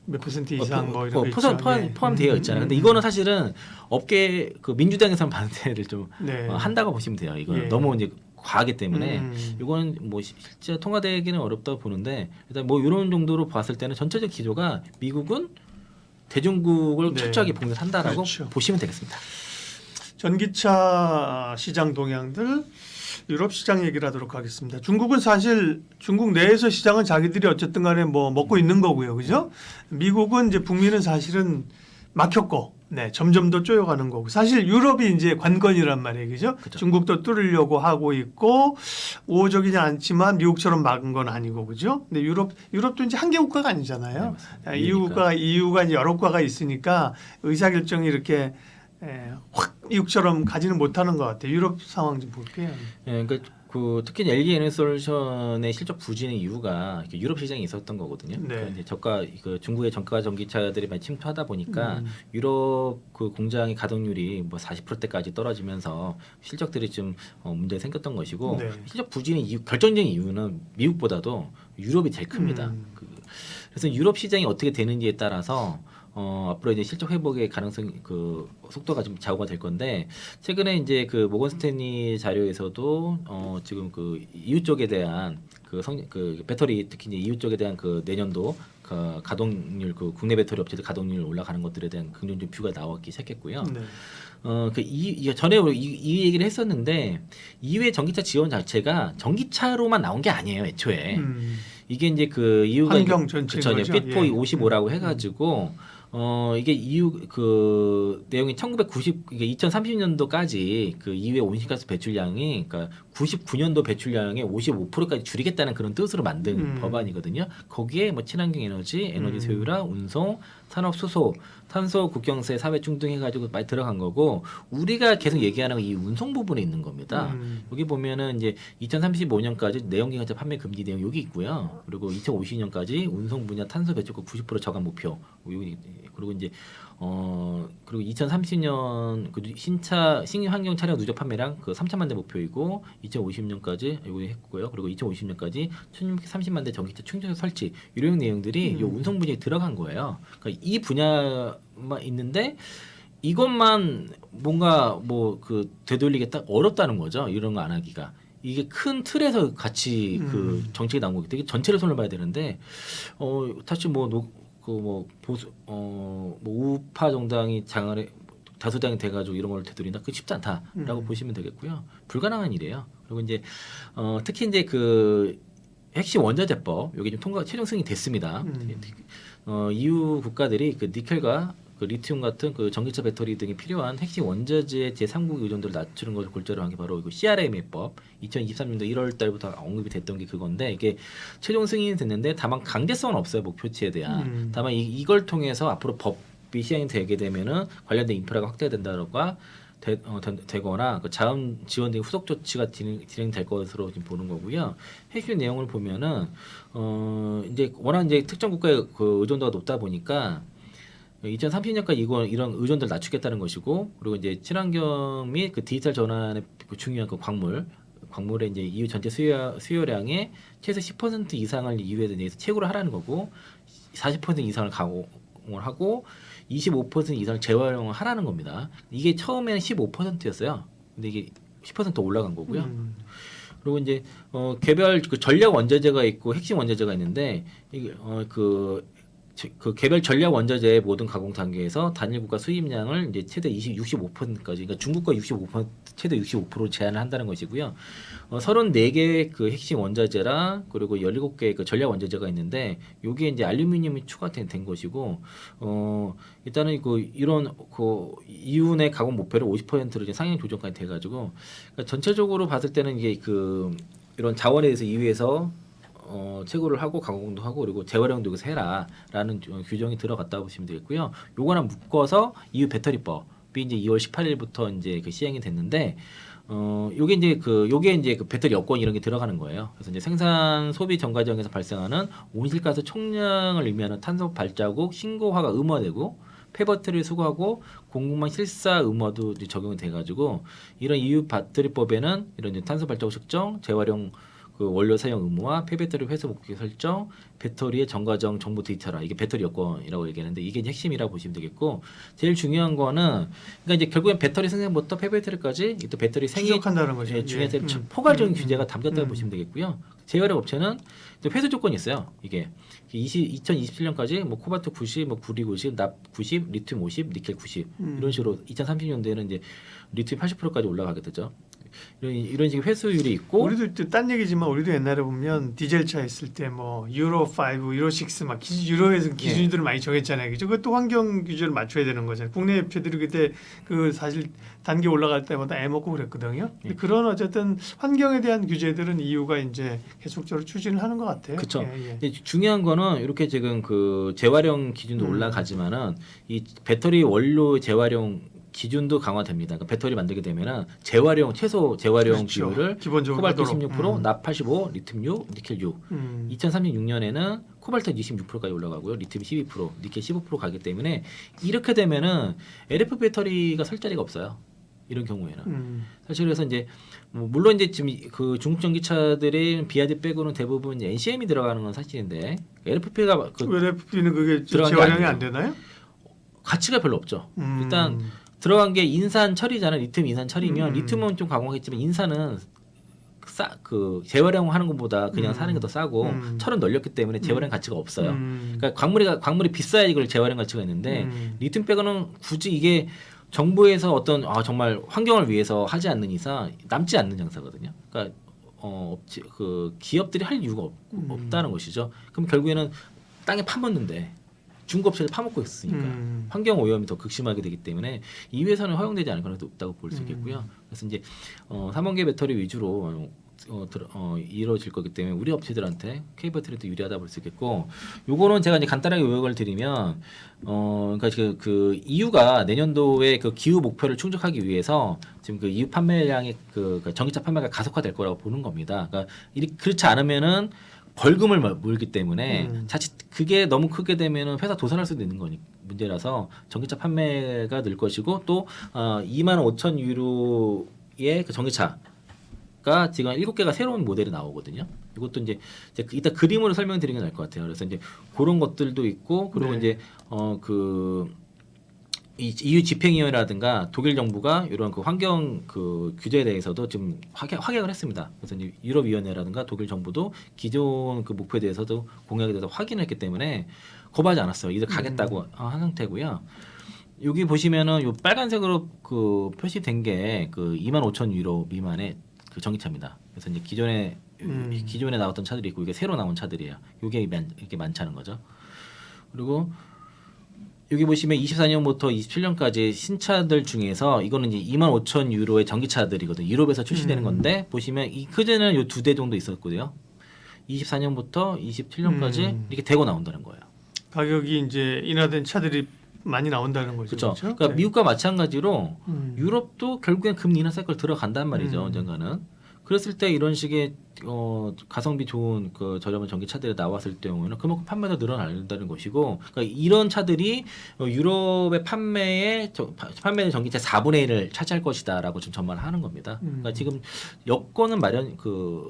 몇 퍼센트 이상 뭐 이런 거 포함되어 있잖아요. 근데 이거는 사실은 업계 그 민주당에서는 반대를 좀 네. 한다고 보시면 돼요. 이거는 예. 너무 이제 과하기 때문에 이건 뭐 실제 통과되기는 어렵다고 보는데 일단 뭐 이런 정도로 봤을 때는 전체적 기조가 미국은 대중국을 네. 철저하게 봉쇄한다라고 그렇죠. 보시면 되겠습니다. 전기차 시장 동향들 유럽 시장 얘기를 하도록 하겠습니다. 중국은 사실 중국 내에서 시장은 자기들이 어쨌든 간에 뭐 먹고 있는 거고요. 그죠? 미국은 이제 북미는 사실은 막혔고 네, 점점 더 쪼여가는 거고. 사실 유럽이 이제 관건이란 말이에요. 그죠? 그렇죠. 중국도 뚫으려고 하고 있고 우호적이지 않지만 미국처럼 막은 건 아니고. 그죠? 근데 유럽도 이제 한 개 국가가 아니잖아요. 네, EU가 이제 여러 국가가 있으니까 의사결정이 이렇게 확 미국처럼 가지는 못하는 것 같아요. 유럽 상황 좀 볼게요. 예, 그러니까 그 특히 LG 에너솔루션의 실적 부진의 이유가 유럽 시장에 있었던 거거든요. 네. 그러니까 이제 저가 그 중국의 저가 전기차들이 많이 침투하다 보니까 유럽 그 공장의 가동률이 뭐 40%대까지 떨어지면서 실적들이 좀 문제 생겼던 것이고 네. 실적 부진의 이유, 결정적인 이유는 미국보다도 유럽이 제일 큽니다. 그래서 유럽 시장이 어떻게 되는지에 따라서 앞으로 이제 실적 회복의 가능성 그 속도가 좀 좌우가 될 건데 최근에 이제 그 모건 스탠리 자료에서도 지금 그 EU 쪽에 대한 그 배터리 특히 이제 EU 쪽에 대한 그 내년도 그 가동률 그 국내 배터리 업체들 가동률 올라가는 것들에 대한 긍정적 뷰가 나왔기 시작했고요. 네. 전에 이 얘기를 했었는데 EU의 전기차 지원 자체가 전기차로만 나온 게 아니에요, 애초에. 이게 이제 그 EU가 환경 전체인 거죠? Fit for 55라고 해가지고 이게 EU 그 내용이 이게 2030년도까지 그 EU의 온실가스 배출량이 그러니까 99년도 배출량의 55%까지 줄이겠다는 그런 뜻으로 만든 법안이거든요. 거기에 뭐 친환경 에너지 소유라, 운송, 산업 수소, 탄소 국경세, 사회 충등 해가지고 많이 들어간 거고 우리가 계속 얘기하는 이 운송 부분에 있는 겁니다. 여기 보면은 이제 2035년까지 내연기관차 판매 금지 내용 여기 있고요. 그리고 2050년까지 운송 분야 탄소 배출국 90% 저감 목표. 그리고 이제 그리고 2030년 그 신환경 차량 누적 판매량 그 3천만 대 목표이고 2050년까지 이거 했고요. 그리고 2050년까지 1,630만 대 전기차 충전소 설치 이런 내용들이 이 운송 분야에 들어간 거예요. 그러니까 이 분야만 있는데 이것만 뭔가 뭐 그 되돌리겠다 어렵다는 거죠. 이런 거 안 하기가. 이게 큰 틀에서 같이 그 정책이 나온 거기 때문에 전체를 손을 봐야 되는데 사실 보수 뭐 우파 정당이 다수당이 돼가지고 이런 걸 되돌린다 그 쉽지 않다라고 보시면 되겠고요. 불가능한 일이에요. 그리고 이제 특히 이제 그 핵심 원자재법 여기 좀 최종 승인이 됐습니다. EU 국가들이 그 니켈과 그 리튬 같은 그 전기차 배터리 등이 필요한 핵심 원자재의 제3국 의존도를 낮추는 것을 골자로 한 게 바로 이거 CRMA법 2023년도 1월 달부터 언급이 됐던 게 그건데 이게 최종 승인이 됐는데 다만 강제성은 없어요. 목표치에 대한. 다만 이걸 통해서 앞으로 법이 시행이 되게 되면은 관련된 인프라가 확대된다거나 되거나 그 자원 지원 등 후속 조치가 진행될 것으로 지금 보는 거고요. 핵심 내용을 보면은 이제 워낙 이제 특정 국가의 그 의존도가 높다 보니까 2030년까지 이런 의존도를 낮추겠다는 것이고 그리고 이제 친환경 및 그 디지털 전환의 그 중요한 그 광물의 이제 EU 전체 수요량의 최소 10% 이상을 EU에 대해서 채굴을 하라는 거고 40% 이상을 가공을 하고 25% 이상을 재활용을 하라는 겁니다. 이게 처음에는 15%였어요. 근데 이게 10% 올라간 거고요. 그리고 이제 개별 그 전략 원자재가 있고 핵심 원자재가 있는데 이게 그 개별 전략 원자재의 모든 가공 단계에서 단일 국가 수입량을 이제 최대 65%까지 그러니까 중국과 65% 최대 65% 제한을 한다는 것이고요. 34개 그 핵심 원자재라 그리고 17개 그 전략 원자재가 있는데 여기에 이제 알루미늄이 추가된 것이고 일단은 이런 EU 내 가공 목표를 50%로 이제 상향 조정까지 돼 가지고 그러니까 전체적으로 봤을 때는 이게 이런 자원에 대해서 EU에서 채굴을 하고 가공도 하고 그리고 재활용도 여기서 해라라는 규정이 들어갔다 보시면 되겠고요. 요거랑 묶어서 EU 배터리법이 이제 2월 18일부터 이제 그 시행이 됐는데 요게 이제 그 배터리 여권 이런 게 들어가는 거예요. 그래서 이제 생산 소비 전 과정에서 발생하는 온실가스 총량을 의미하는 탄소 발자국 신고화가 의무화되고 폐배터리를 수거하고 공급망 실사 의무화도 적용이 돼가지고 이런 EU 배터리법에는 이런 이제 탄소 발자국 측정, 재활용 그 원료 사용 의무화, 폐배터리 회수 목적 설정, 배터리의 정과정 정보 데이터라 이게 배터리 여건이라고 얘기하는데 이게 이제 핵심이라고 보시면 되겠고 제일 중요한 거는 그러니까 이제 결국엔 배터리 생산부터 폐배터리까지 또 배터리 생애 추적한다는 거죠. 예, 중에서 예. 포괄적인 규제가 담겼다고 보시면 되겠고요. 재활용 업체는 또 회수 조건이 있어요. 이게 2027년까지 뭐 코발트 90, 뭐 구리 90, 납 90, 리튬 50, 니켈 90 이런 식으로 2030년대에는 이제 리튬 80%까지 올라가게 되죠. 이런 식의 회수율이 있고 우리도 또 딴 얘기지만 우리도 옛날에 보면 디젤 차 있을 때 뭐 유로 5, 유로 6 막 유로에서 기준들을 많이 정했잖아요. 그죠? 그것도 환경 규제를 맞춰야 되는 거잖아요. 국내 업체들이 그때 그 사실 단계 올라갈 때마다 애 먹고 그랬거든요. 근데 그런 어쨌든 환경에 대한 규제들은 EU가 이제 계속적으로 추진을 하는 것 같아요. 그렇죠. 예, 예. 근데 중요한 거는 이렇게 지금 그 재활용 기준도 올라가지만은 이 배터리 원료 재활용 기준도 강화됩니다. 그러니까 배터리 만들게 되면은 재활용 최소 재활용 그렇죠. 비율을 기본적으로 코발트 하도록. 16%, 납 85, 리튬 6, 니켈 6. 2036년에는 코발트 26%까지 올라가고요. 리튬 12%, 니켈 15% 가기 때문에 이렇게 되면은 LF 배터리가 설 자리가 없어요. 이런 경우에는 사실 그래서 이제 뭐 물론 이제 지금 그 중국 전기차들의 BYD 빼고는 대부분 이제 NCM이 들어가는 건 사실인데 LFP가 그 LFP는 그게 들어간 게 재활용이 아니에요. 안 되나요? 가치가 별로 없죠. 일단 들어간 게 인산 처리잖아요. 리튬 인산 처리면 리튬은 좀 가공하겠지만 인산은 그 재활용하는 것보다 그냥 사는 게 더 싸고 철은 널렸기 때문에 재활용 가치가 없어요. 그러니까 광물이 비싸야 이걸 재활용 가치가 있는데 리튬 빼고는 굳이 이게 정부에서 어떤 정말 환경을 위해서 하지 않는 이상 남지 않는 장사거든요. 그러니까 업체 그 기업들이 할 이유가 없다는 것이죠. 그럼 결국에는 땅에 파묻는데 중국 업체를 파먹고 있으니까 환경 오염이 더 극심하게 되기 때문에 EU에서는 허용되지 않을 가능성이 높다고 볼 수 있겠고요. 그래서 이제 3원계 배터리 위주로 이루어질 거기 때문에 우리 업체들한테 K 배터리도 유리하다 볼 수 있겠고, 요거는 제가 이제 간단하게 요약을 드리면 그러니까 그 EU가 내년도에 그 기후 목표를 충족하기 위해서 지금 그 EU 판매량의 그 전기차 판매가 가속화될 거라고 보는 겁니다. 그러니까 그렇지 않으면은 벌금을 물기 때문에 자칫 그게 너무 크게 되면은 회사 도산할 수도 있는 거니 문제라서 전기차 판매가 늘 것이고 또 25,000 유로의 그 전기차가 지금 7개가 새로운 모델이 나오거든요. 이것도 이제 이따 그림으로 설명드리는 게 나을 것 같아요. 그래서 이제 그런 것들도 있고 그리고 이제 이 EU 집행위원회라든가 독일 정부가 이런 그 환경 그 규제에 대해서도 지금 확약을 했습니다. 그래서 이제 유럽위원회라든가 독일 정부도 기존 그 목표에 대해서도 공약에 대해서 확인을 했기 때문에 거부하지 않았어요. 이들 가겠다고 한 상태고요. 여기 보시면은 요 빨간색으로 그 표시된 게 그 25,000 유로 미만의 그 전기차입니다. 그래서 이제 기존에 나왔던 차들이 있고 이게 새로 나온 차들이에요. 이게 이렇게 많다는 거죠. 그리고 여기 보시면 24년부터 27년까지 신차들 중에서 이거는 이제 25,000 유로의 전기차들이거든요. 유럽에서 출시되는 건데 보시면 이 크제는 요 2대 정도 있었고요. 24년부터 27년까지 이렇게 대거 나온다는 거예요. 가격이 이제 인하된 차들이 많이 나온다는 거죠. 그렇죠. 그렇죠? 그러니까 네. 미국과 마찬가지로 유럽도 결국엔 금리 인하 사이클 들어간단 말이죠. 언젠가는. 그랬을 때 이런 식의 가성비 좋은 그 저렴한 전기차들이 나왔을 경우에는 그만큼 판매도 늘어난다는 것이고, 그러니까 이런 차들이 유럽의 판매의 전기차 4분의 1을 차지할 것이다라고 좀 전망을 하는 겁니다. 그러니까 지금 여건은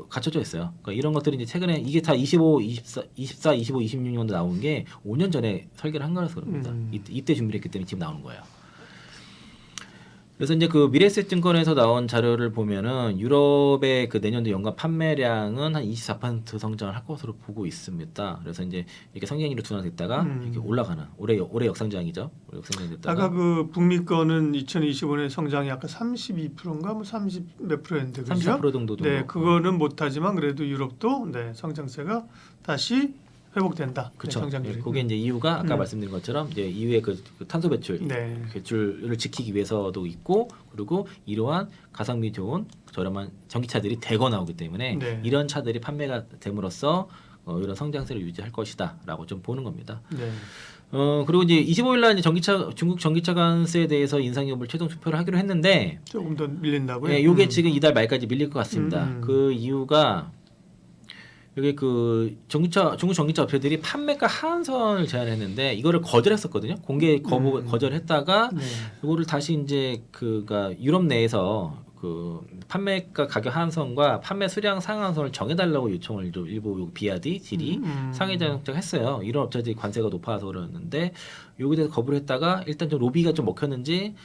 갖춰져 있어요. 그러니까 이런 것들이 이제 최근에 이게 다 24, 25, 26년도 나온 게 5년 전에 설계를 한 거라서 그럽니다. 이때 준비를 했기 때문에 지금 나오는 거예요. 그래서 이제 그 미래에셋 증권에서 나온 자료를 보면은 유럽의 그 내년도 연간 판매량은 한 24% 성장을 할 것으로 보고 있습니다. 그래서 이제 이렇게 성장률이 둔화됐다가 이렇게 올라가는 올해 역상장이죠. 올해 역상장이 됐다가 아까 그 북미 거는 2025년 성장이 아까 32%인가 뭐 30 몇 %인데 그죠? 34% 정도. 네, 그거는 못하지만 그래도 유럽도 네, 성장세가 다시 회복된다. 그렇죠. 네, 성장률이. 그게 이제 이유가 아까 말씀드린 것처럼 이제 이후에 그 탄소 배출, 네. 배출을 지키기 위해서도 있고, 그리고 이러한 가성비 좋은 저렴한 전기차들이 대거 나오기 때문에 네. 이런 차들이 판매가 됨으로써 이런 성장세를 유지할 것이다라고 좀 보는 겁니다. 네. 그리고 이제 25일 날 이제 중국 전기차 관세에 대해서 인상 여부를 최종 투표를 하기로 했는데, 조금 더 밀린다고요? 네, 이게 지금 이달 말까지 밀릴 것 같습니다. 그 이유가 여기 그 중국 전기차 업체들이 판매가 하한선을 제한했는데 이거를 거절했었거든요. 공개 거절했다가 네. 이거를 다시 이제 그가 유럽 내에서 그 판매가 가격 하한선과 판매 수량 상한선을 정해달라고 요청을 좀 일부 비아디, 지리 상해작했어요. 이런 업체들이 관세가 높아서 그러는데 여기에 대해서 거부를 했다가 일단 좀 로비가 좀 먹혔는지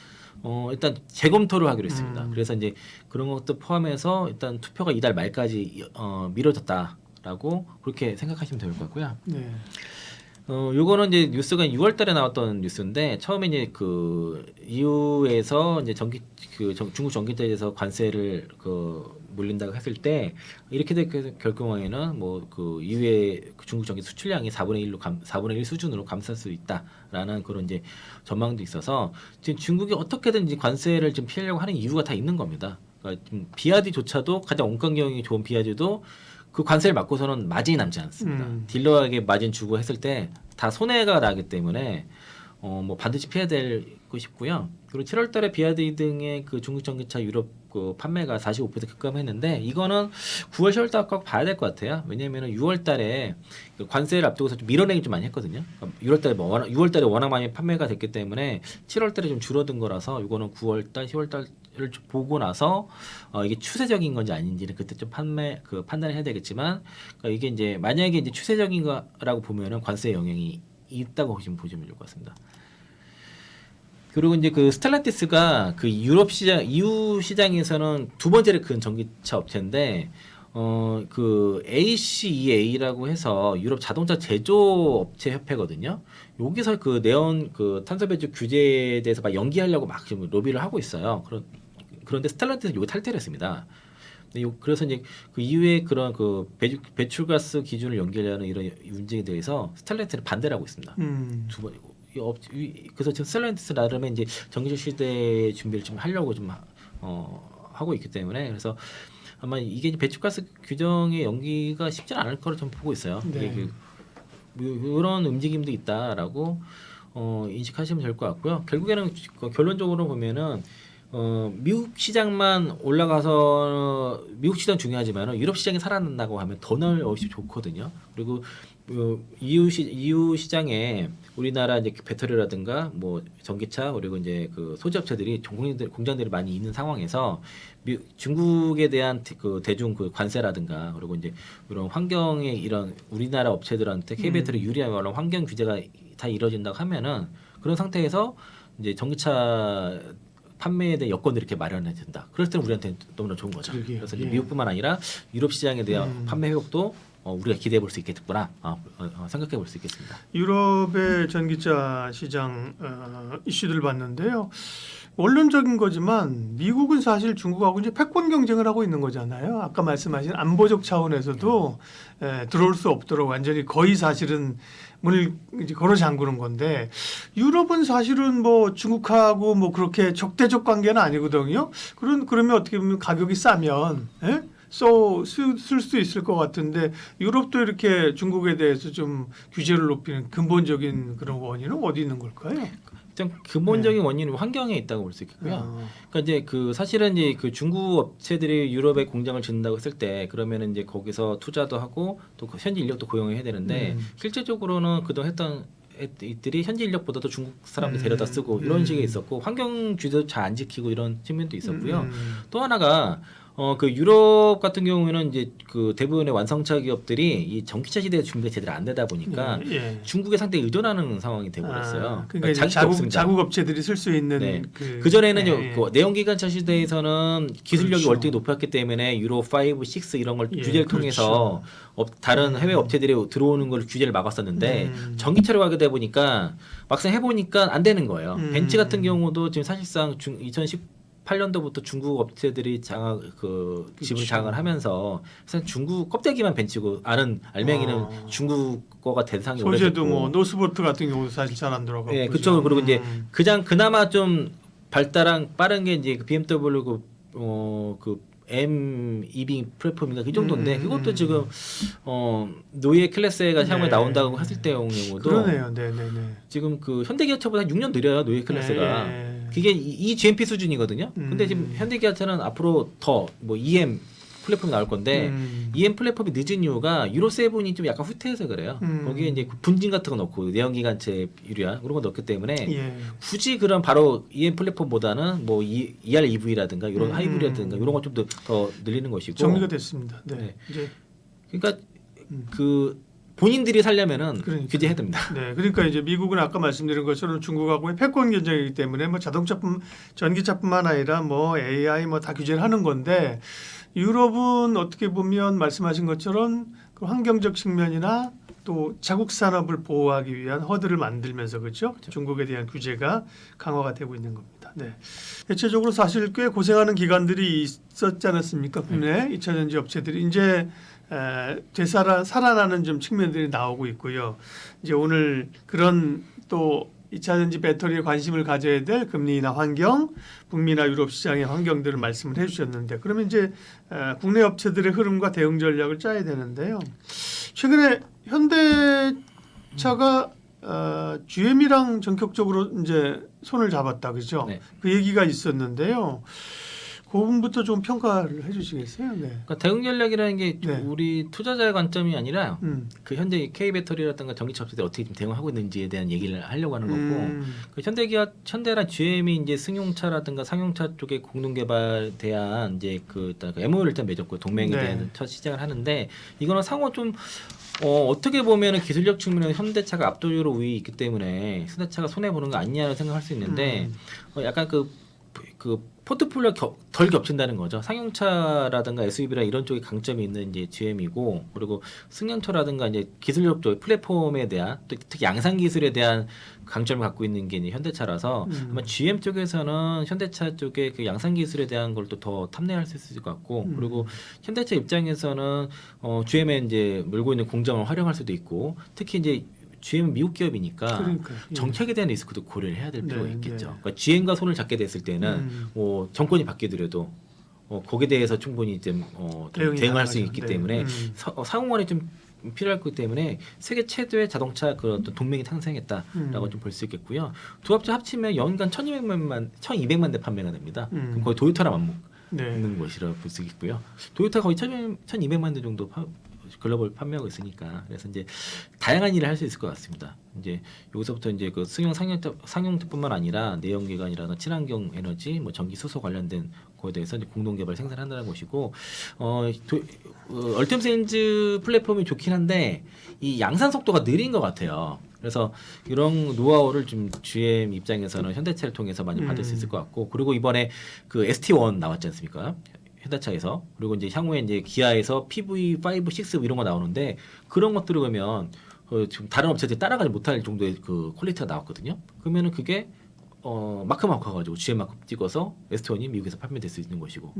일단 재검토를 하기로 했습니다. 그래서 이제 그런 것도 포함해서 일단 투표가 이달 말까지 미뤄졌다라고 그렇게 생각하시면 될 것 같고요. 네. 요거는 이제 뉴스가 6월달에 나왔던 뉴스인데 처음에 이제 그 EU에서 이제 중국 전기차에서 관세를 물린다고 했을 때 이렇게 될 경우에는 뭐 그 EU의 중국 전기 수출량이 4분의 1 수준으로 감소할 수 있다라는 그런 이제 전망도 있어서 지금 중국이 어떻게든 관세를 좀 피하려고 하는 이유가 다 있는 겁니다. 그러니까 지금 비아디조차도 가장 원가 경영이 좋은 비아디도 그 관세를 맞고서는 마진이 남지 않습니다. 딜러에게 마진 주고 했을 때 다 손해가 나기 때문에 뭐 반드시 피해야 될 것이고요. 그리고 7월달에 비아디 등의 그 중국 전기차 유럽 그 판매가 45% 급감했는데 이거는 9월 10월달 봐야 될 것 같아요. 왜냐하면 6월달에 관세를 앞두고서 좀 밀어내기 좀 많이 했거든요. 6월달에 워낙 많이 판매가 됐기 때문에 7월달에 좀 줄어든 거라서 이거는 9월달, 10월달 를 보고 나서 이게 추세적인 건지 아닌지는 그때 좀 판단을 해야 되겠지만 그러니까 이게 이제 만약에 이제 추세적인 거라고 보면은 관세 영향이 있다고 보시면 좋을 것 같습니다. 그리고 이제 그 스텔란티스가 그 유럽 시장, EU 시장에서는 두 번째로 큰 전기차 업체인데 그 ACEA라고 해서 유럽 자동차 제조업체 협회거든요. 여기서 그 네온 그 탄소 배출 규제에 대해서 막 연기하려고 막 지금 로비를 하고 있어요. 그런데 스텔란티스는 이거 탈퇴를 했습니다. 그래서 이제 그 이후에 그런 그 배출가스 기준을 연기하려는 이런 문제에 대해서 스텔란티스는 반대를 하고 있습니다. 두 번. 그래서 지금 스텔란티스 나름의 이제 전기차 시대 준비를 좀 하려고 좀 하고 있기 때문에 그래서 아마 이게 배출가스 규정의 연기가 쉽지는 않을 거로 좀 보고 있어요. 네. 이런 움직임도 있다라고 인식하시면 될 것 같고요. 결국에는 결론적으로 보면은 미국 시장만 올라가서 미국 시장 중요하지만 유럽 시장이 살아난다고 하면 더 넓이 좋거든요. 그리고 EU 시장에 우리나라 이제 배터리라든가 뭐 전기차 그리고 이제 그 소재 업체들이 공장들이 많이 있는 상황에서 중국에 대한 그 대중 그 관세라든가 그리고 이제 이런 환경에 이런 우리나라 업체들한테 K배터리 유리한 환경 규제가 다 이루어진다고 하면은 그런 상태에서 이제 전기차 판매에 대한 여건들이 이렇게 마련해진다. 그럴 때는 우리한테 너무나 좋은 거죠. 그래서 이제 미국뿐만 아니라 유럽 시장에 대한 판매 회복도 우리가 기대해 볼 수 있겠구나 생각해 볼 수 있겠습니다. 유럽의 전기차 시장 이슈들 봤는데요. 원론적인 거지만 미국은 사실 중국하고 이제 패권 경쟁을 하고 있는 거잖아요. 아까 말씀하신 안보적 차원에서도 들어올 수 없도록 완전히 거의 사실은 문을 이제 걸어 잠그는 건데 유럽은 사실은 뭐 중국하고 뭐 그렇게 적대적 관계는 아니거든요. 그러면 어떻게 보면 가격이 싸면 쓸 수 있을 것 같은데 유럽도 이렇게 중국에 대해서 좀 규제를 높이는 근본적인 그런 원인은 어디 있는 걸까요? 좀 근본적인 원인은 환경에 있다고 볼 수 있겠고요. 그러니까 이제 그 사실은 이제 그 중국 업체들이 유럽에 공장을 짓는다고 했을 때 그러면은 이제 거기서 투자도 하고 또 현지 인력도 고용해야 되는데 실제적으로는 그동안 했던 이들이 현지 인력보다도 중국 사람들 데려다 쓰고 이런 식이 있었고 환경 규제도 잘 안 지키고 이런 측면도 있었고요. 또 하나가 그 유럽 같은 경우에는 이제 그 대부분의 완성차 기업들이 이 전기차 시대에 준비가 제대로 안 되다 보니까 중국에 상당히 의존하는 상황이 되버렸어요. 그러니까 자국 업체들이 쓸 수 있는 그 전에는 그 내연기관차 시대에서는 기술력이 월등히 높았기 때문에 유로 5, 6 이런 걸 규제를 통해서 다른 해외 업체들이 들어오는 걸 규제를 막았었는데 전기차로 가게 되 보니까 막상 해보니까 안 되는 거예요. 벤츠 같은 경우도 지금 사실상 2018년도부터 중국 업체들이 지분 장악을 하면서 사실 중국 껍데기만 벤츠고 알맹이는 중국 거가 대상이 오래됐고 소재도 뭐 노스보트 같은 경우도 사실 잘 안 들어가고 네, 그쪽 그리고 이제 그나마 좀 빠른 게 이제 그 BMW 그 M EV 플랫폼인가 그 정도인데 그것도 지금 노예 클래스가 향후에 나온다고 했을 때 경우도 그러네요. 지금 그 현대기아차보다 6년 느려요 노예 클래스가. 그게 이 GMP 수준이거든요. 근데 지금 현대기아차는 앞으로 더 뭐 EM 플랫폼이 나올 건데 EM 플랫폼이 늦은 이유가 유로 7이 좀 약간 후퇴해서 그래요. 거기에 이제 그 분진 같은 거 넣고 내연기관체 유리화 그런 거 넣기 때문에 예. 굳이 그런 바로 EM 플랫폼보다는 뭐 EREV라든가 이런 하이브리드라든가 이런 거 좀 더 늘리는 것이고 정리가 됐습니다. 네. 네. 이제 그러니까 그 본인들이 살려면은 그러니까요. 규제해야 됩니다. 네, 그러니까 이제 미국은 아까 말씀드린 것처럼 중국하고의 패권 경쟁이기 때문에 뭐 전기차뿐만 아니라 뭐 AI 뭐 다 규제를 하는 건데 유럽은 어떻게 보면 말씀하신 것처럼 그 환경적 측면이나 또 자국 산업을 보호하기 위한 허들을 만들면서 그렇죠? 중국에 대한 규제가 강화가 되고 있는 겁니다. 네. 대체적으로 사실 꽤 고생하는 기관들이 있었지 않았습니까? 국내 2차 전지 업체들이 이제 살아나는 좀 측면들이 나오고 있고요. 이제 오늘 그런 또 2차 전지 배터리에 관심을 가져야 될 금리나 환경, 북미나 유럽 시장의 환경들을 말씀을 해주셨는데 그러면 이제 국내 업체들의 흐름과 대응 전략을 짜야 되는데요. 최근에 현대차가 GM이랑 전격적으로 이제 손을 잡았다, 그죠? 네. 그 얘기가 있었는데요. 그 부분부터 좀 평가를 해주시겠어요? 네. 그러니까 대응 전략이라는 게 네. 우리 투자자의 관점이 아니라 그 현재 K 배터리라든가 전기차 업체들이 어떻게 좀 대응하고 있는지에 대한 얘기를 하려고 하는 거고 그 현대랑 GM이 이제 승용차라든가 상용차 쪽의 공동 개발에 대한 이제 그 일단 그 MOU를 일단 맺었고 동맹에 네. 대한 첫 시작을 하는데 이거는 상호 좀 어떻게 보면은 기술력 측면에서 현대차가 압도적으로 우위 있기 때문에 현대차가 손해 보는 거 아니냐고 생각할 수 있는데 약간 그 포트폴리오 덜 겹친다는 거죠. 상용차라든가 SUV라 이런 쪽에 강점이 있는 이제 GM이고 그리고 승용차라든가 이제 기술력 쪽 플랫폼에 대한 또 특히 양산 기술에 대한 강점을 갖고 있는 게 이제 현대차라서 아마 GM 쪽에서는 현대차 쪽에 그 양산 기술에 대한 걸 또 더 탐내할 수 있을 것 같고 그리고 현대차 입장에서는 GM에 이제 물고 있는 공장을 활용할 수도 있고 특히 이제 GM은 미국 기업이니까 그러니까요. 예. 정책에 대한 리스크도 고려를 해야 될 필요가 네, 있겠죠. 네. 그러니까 GM과 손을 잡게 됐을 때는 정권이 바뀌더라도 거기에 대해서 충분히 좀 대응할 수 가능하죠. 있기 네. 때문에 상호간에 좀 필요할 거기 때문에 세계 최대의 자동차 그 어떤 동맹이 탄생했다라고 좀 볼 수 있겠고요. 두 업체 합치면 연간 1,200만 대 판매가 됩니다. 그럼 거의 도요타랑 맞먹는 것이라고 볼 수 있고요. 도요타 거의 1,200만 대 정도 글로벌 판매하고 있으니까 그래서 이제 다양한 일을 할 수 있을 것 같습니다. 이제 여기서부터 이제 그 상용뿐만 아니라 내연기관이라든가 친환경 에너지, 뭐 전기 수소 관련된 거에 대해서 이제 공동 개발 생산한다는 것이고 얼템센즈 플랫폼이 좋긴 한데 이 양산 속도가 느린 것 같아요. 그래서 이런 노하우를 좀 GM 입장에서는 현대차를 통해서 많이 받을 수 있을 것 같고 그리고 이번에 그 ST1 나왔지 않습니까? 현대차에서 그리고 이제 향후에 이제 기아에서 PV5, 6 이런 거 나오는데 그런 것들을 보면 지금 다른 업체들이 따라가지 못할 정도의 그 퀄리티가 나왔거든요. 그러면은 그게 마크 가지고 GM 마크 찍어서 ST1이 미국에서 판매될 수 있는 것이고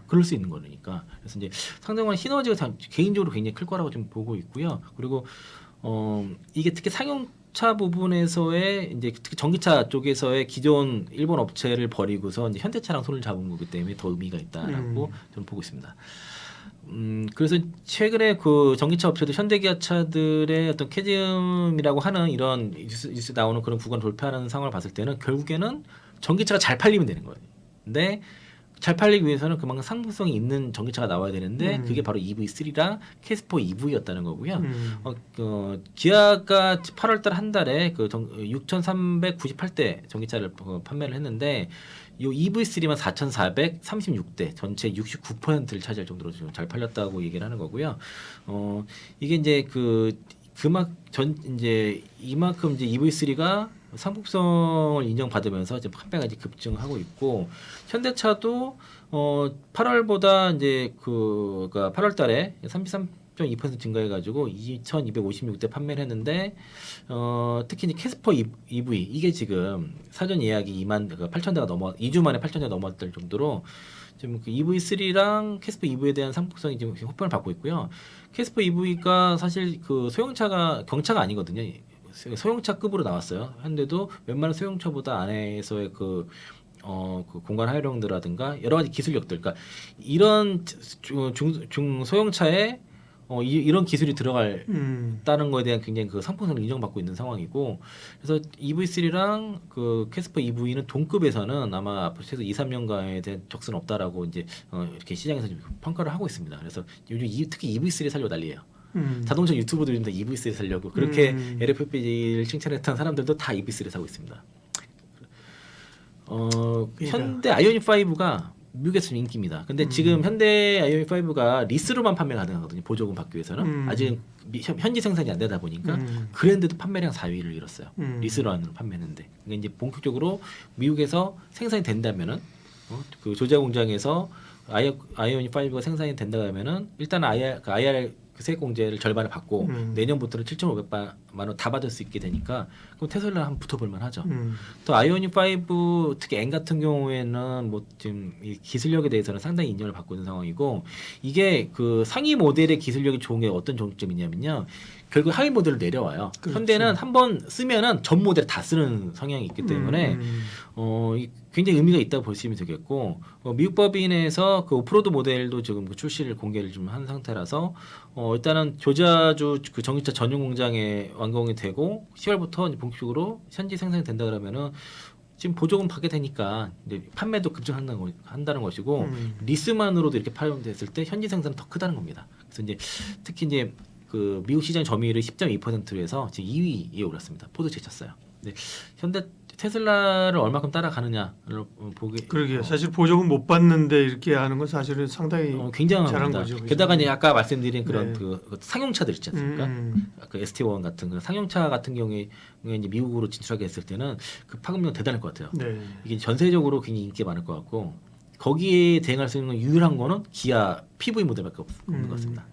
그럴 수 있는 거니까 그래서 이제 상당한 시너지가 개인적으로 굉장히 클 거라고 좀 보고 있고요. 그리고 이게 특히 상용차 부분에서의 이제 특히 전기차 쪽에서의 기존 일본 업체를 버리고서 이제 현대차랑 손을 잡은 거기 때문에 더 의미가 있다라고 저는 보고 있습니다. 그래서 최근에 그 전기차 업체들 현대기아차들의 어떤 캐즘이라고 하는 이런 뉴스 나오는 그런 구간 돌파하는 상황을 봤을 때는 결국에는 전기차가 잘 팔리면 되는 거예요. 근데 잘 팔리기 위해서는 그만큼 상품성이 있는 전기차가 나와야 되는데 그게 바로 EV3랑 캐스퍼 EV였다는 거고요. 기아가 8월달 한 달에 그 6,398대 전기차를 판매를 했는데 이 EV3만 4,436대 전체 69%를 차지할 정도로 좀 잘 팔렸다고 얘기를 하는 거고요. 이게 이제 이제 이만큼 이제 EV3가 상품성을 인정받으면서 이제 판매가 이제 급증하고 있고 현대차도 8월보다 이제 그러니까 8월달에 33.2% 증가해가지고 2,256대 판매를 했는데 특히 이제 캐스퍼 EV 이게 지금 사전 예약이 8,000대가 2주 만에 8,000대가 넘었을 정도로 지금 그 EV3랑 캐스퍼 EV에 대한 상품성이 지금 호평을 받고 있고요. 캐스퍼 EV가 사실 그 경차가 아니거든요. 소형차급으로 나왔어요. 현대도 웬만한 소형차보다 안에서의 그 공간 활용도라든가 여러 가지 기술력들, 그러니까 이런 중소형차의 이런 기술이 들어갈 음. 거에 대한 굉장히 그 상품성을 인정받고 있는 상황이고 그래서 EV3랑 그 캐스퍼 EV는 동급에서는 아마 앞으로 최소 2, 3년간에 대한 적수는 없다라고 이제 이렇게 시장에서 좀 평가를 하고 있습니다. 그래서 요즘 특히 EV3 살려고 난리예요. 자동차 유튜버들 요즘 다 EV3 살려고 그렇게 LFP를 칭찬했던 사람들도 다 EV3 사고 있습니다. 현대 아이오닉 5가 미국에서 좀 인기입니다. 근데 지금 현대 아이오닉 5가 리스로만 판매 가능하거든요. 보조금 받기 위해서는 아직 현지 생산이 안 되다 보니까 그랜드도 판매량 4위를 이뤘어요. 리스로만으로 판매했는데 그러니까 이제 본격적으로 미국에서 생산이 된다면은 그 조제 공장에서 아이오닉 5가 생산이 된다 하면은 일단 IR 그 세액 공제를 절반을 받고 내년부터는 7,500만 원 다 받을 수 있게 되니까 그럼 테슬라 한번 붙어볼 만하죠. 또 아이오닉 5 특히 N 같은 경우에는 뭐 지금 이 기술력에 대해서는 상당히 인정을 받고 있는 상황이고 이게 그 상위 모델의 기술력이 좋은 게 어떤 장점이냐면요. 결국 하위 모델을 내려와요. 그렇죠. 현대는 한번 쓰면은 전 모델 다 쓰는 성향이 있기 때문에 굉장히 의미가 있다고 보시면 되겠고 미국 법인에서 그 오프로드 모델도 지금 그 출시를 공개를 좀 한 상태라서 일단은 조지아주 그 전기차 전용 공장에 완공이 되고 10월부터 본격적으로 현지 생산이 된다 그러면은 지금 보조금 받게 되니까 이제 판매도 급증한다는 것이고 리스만으로도 이렇게 팔렸을 때 현지 생산은 더 크다는 겁니다. 그래서 이제 특히 이제 그 미국 시장 점유율이 10.2%로 해서 지금 2위에 올랐습니다. 포드 제쳤어요. 근데 현대 테슬라를 얼마큼 따라가느냐를 보게. 그러게요. 사실 보조금 못 받는데 이렇게 하는 건 사실은 상당히 굉장한 잘한 겁니다. 거죠. 그죠? 게다가 이제 아까 말씀드린 그런 네. 그 상용차들 있지 않습니까? 그 ST1 같은 그 상용차 같은 경우에 이제 미국으로 진출하게 했을 때는 그 파급력 대단할 것 같아요. 네. 이게 전세적으로 굉장히 인기가 많을 것 같고 거기에 대응할 수 있는 유일한 거는 기아 PV 모델밖에 없는 것 같습니다.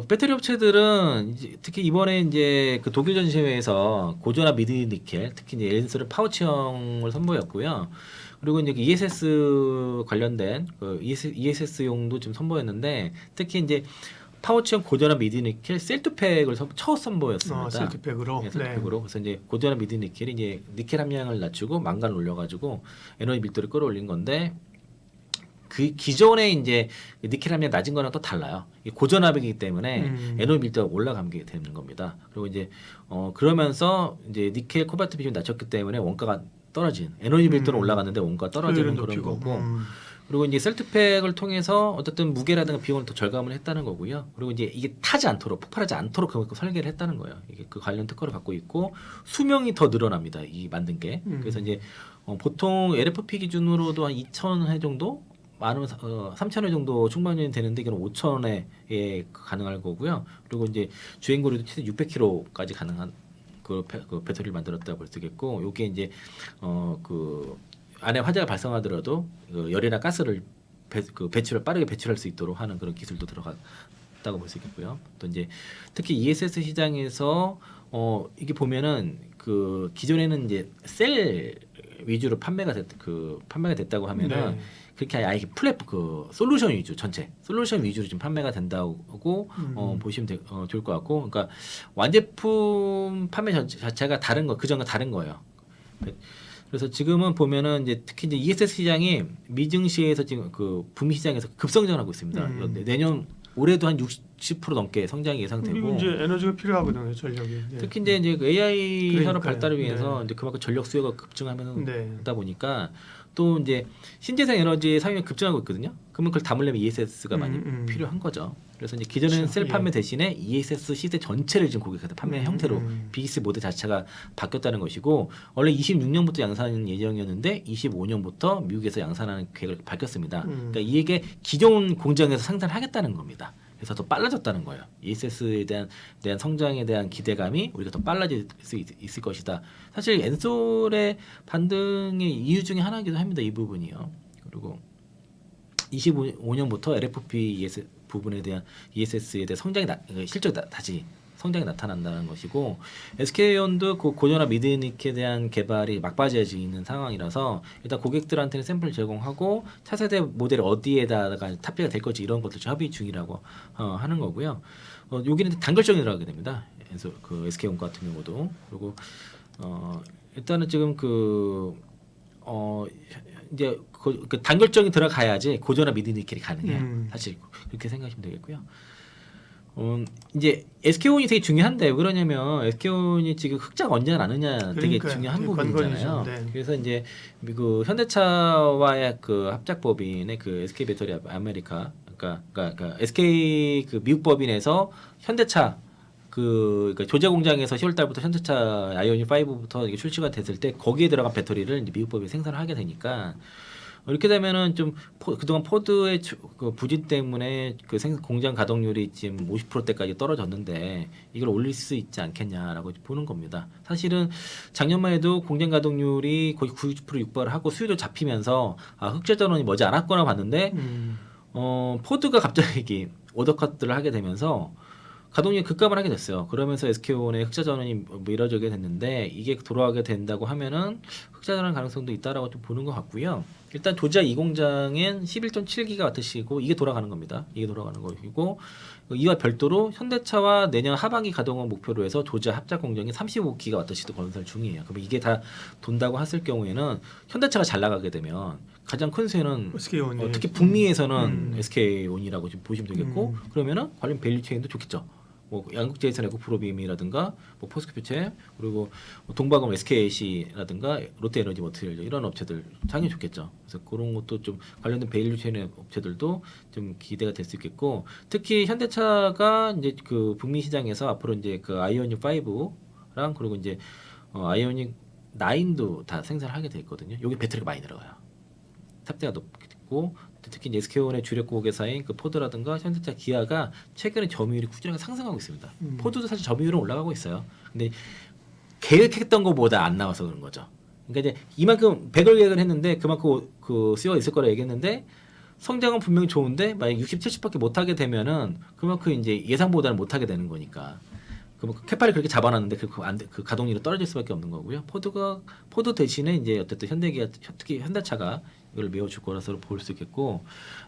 배터리 업체들은 특히 이번에 이제 그 독일 전시회에서 고전압 미드 니켈, 특히 이제 엔솔의 파우치형을 선보였고요. 그리고 이제 ESS 관련된 그 ESS용도 좀 선보였는데 특히 이제 파우치형 고전압 미드 니켈 셀투팩을 첫 선보였습니다. 셀투팩으로. 네, 셀투팩으로. 그래서 이제 고전압 미드 니켈이 이제 니켈 함량을 낮추고 망간을 올려가지고 에너지 밀도를 끌어올린 건데. 그 기존에 이제 니켈 함량이 낮은 거랑 또 달라요. 고전압이기 때문에 에너지 밀도가 올라가게 되는 겁니다. 그리고 이제 그러면서 이제 니켈 코발트 비중이 낮췄기 때문에 원가가 떨어진 에너지 밀도는 올라갔는데 원가가 떨어지는 그런 거고. 그리고 이제 셀트팩을 통해서 어쨌든 무게라든가 비용을 더 절감을 했다는 거고요. 그리고 이제 이게 타지 않도록 폭발하지 않도록 그만큼 설계를 했다는 거예요. 이게 그 관련 특허를 갖고 있고 수명이 더 늘어납니다. 이 만든 게. 그래서 이제 보통 LFP 기준으로도 한 2,000회 정도 많으면 3,000회 정도 충만이 되는데 이건 5,000회에 가능할 거고요. 그리고 이제 주행 거리도 최대 600km까지 가능한 그 배터리를 만들었다고 볼 수 있겠고, 요게 이제 그 안에 화재가 발생하더라도 그 열이나 가스를 배출을 빠르게 배출할 수 있도록 하는 그런 기술도 들어갔다고 볼 수 있겠고요. 또 이제 특히 ESS 시장에서 이게 보면은 그 기존에는 이제 셀 위주로 판매가 됐다고 하면은 네. 그렇게 아예 플랫 솔루션 위주 전체 솔루션 위주로 지금 판매가 된다고 보시면 좋을 것 같고, 그러니까 완제품 판매 자체가 다른 거 그전과 다른 거예요. 그래서 지금은 보면은 이제 특히 이제 ESS 시장이 미증시에서 지금 그 북미 시장에서 급성장을 하고 있습니다. 내년 올해도 한 60% 넘게 성장이 예상되고. 그리고 이제 에너지가 필요하거든요, 전력이. 네. 특히 이제 그 AI 산업 그러니까요. 발달을 위해서 네. 이제 그만큼 전력 수요가 급증하면서 네. 그러다 보니까 또 이제 신재생 에너지의 사용이 급증하고 있거든요. 그러면 그걸 담으려면 ESS가 많이 필요한 거죠. 그래서 이제 기존에는 그렇죠. 셀 판매 예. 대신에 ESS 시대 전체를 지금 고객한테 판매 형태로 BES 모델 자체가 바뀌었다는 것이고, 원래 26년부터 양산 예정이었는데 25년부터 미국에서 양산하는 계획을 밝혔습니다. 그러니까 이게 기존 공장에서 생산하겠다는 겁니다. 그래서 더 빨라졌다는 거예요. ESS에 대한 성장에 대한 기대감이 우리가 더 빨라질 수 있을 것이다. 사실 엔솔의 반등의 이유 중에 하나이기도 합니다. 이 부분이요. 그리고 25년부터 LFP 부분에 대한 ESS에 대한 실적 다시 성장이 나타난다는 것이고, SK온도 그 고전압 미드니켈에 대한 개발이 막바지에 있는 상황이라서 일단 고객들한테는 샘플 제공하고 차세대 모델 어디에다가 탑재가 될 건지 이런 것들 협의 중이라고 하는 거고요. 여기는 단결적이 들어가게 됩니다. 그래서 그 SK온 같은 경우도. 그리고 일단은 지금 이제 그 단결적이 들어가야지 고전압 미드니켈이 가능해요. 사실 그렇게 생각하시면 되겠고요. 이제 SK온이 되게 중요한데 왜 그러냐면 SK온이 지금 흑자가 언제 나느냐 되게 그러니까요. 중요한 되게 부분이잖아요. 관건이죠. 네. 그래서 이제 그 현대차와의 그 합작 법인의 그 SK 배터리 아메리카 그러니까 SK 그 미국 법인에서 현대차 그러니까 조제 공장에서 10월 달부터 현대차 아이오닉 5부터 이게 출시가 됐을 때 거기에 들어간 배터리를 이제 미국 법인이 생산을 하게 되니까 이렇게 되면은 좀 그동안 포드의 그 부진 때문에 그 공장 가동률이 지금 50%대까지 떨어졌는데 이걸 올릴 수 있지 않겠냐라고 보는 겁니다. 사실은 작년만 해도 공장 가동률이 거의 90% 육박을 하고 수요도 잡히면서 흑자 전원이 머지 않았거나 봤는데 포드가 갑자기 오더컷들을 하게 되면서 가동률이 급감을 하게 됐어요. 그러면서 SK온의 흑자 전원이 미뤄지게 됐는데 이게 돌아가게 된다고 하면은 흑자 전환 가능성도 있다라고 좀 보는 것 같고요. 일단 조지아 2공장엔 11.7GW시고 이게 돌아가는 겁니다. 이게 돌아가는 것이고 이와 별도로 현대차와 내년 하반기 가동을 목표로 해서 조지아 합작 공장이 35GW시도 건설 중이에요. 그럼 이게 다 돈다고 했을 경우에는 현대차가 잘 나가게 되면 가장 큰 수혜는 SK온이 특히 북미에서는 SK온이라고 좀 보시면 되겠고 그러면은 관련 밸류 체인도 좋겠죠. 뭐 양국제에서 에코프로비움이라든가 뭐 포스코퓨체 그리고 뭐 동방금 SKC라든가 롯데에너지 머티리얼 이런 업체들 당연히 좋겠죠. 그래서 그런 것도 좀 관련된 밸류 체인 업체들도 좀 기대가 될 수 있겠고 특히 현대차가 이제 그 북미 시장에서 앞으로 이제 그 아이오닉 5랑 그리고 이제 아이오닉 9도 다 생산하게 돼 있거든요. 여기 배터리가 많이 들어가요. 탑재가 높고 특히 이제 SK온의 주력 고객사인 그 포드라든가 현대차, 기아가 최근에 점유율이 꾸준하게 상승하고 있습니다. 포드도 사실 점유율은 올라가고 있어요. 근데 계획했던 것보다 안 나와서 그런 거죠. 그러니까 이제 이만큼 100을 계획을 했는데 그만큼 그 수요가 있을 거라 얘기했는데 성장은 분명히 좋은데 만약 60, 70밖에 못 하게 되면은 그만큼 이제 예상보다는 못 하게 되는 거니까. 그럼 캐파를 그렇게 잡아놨는데 그 가동률이 떨어질 수밖에 없는 거고요. 포드 대신에 이제 어쨌든 현대기아 특히 현대차가 이걸 메워줄 거라서 볼 수 있겠고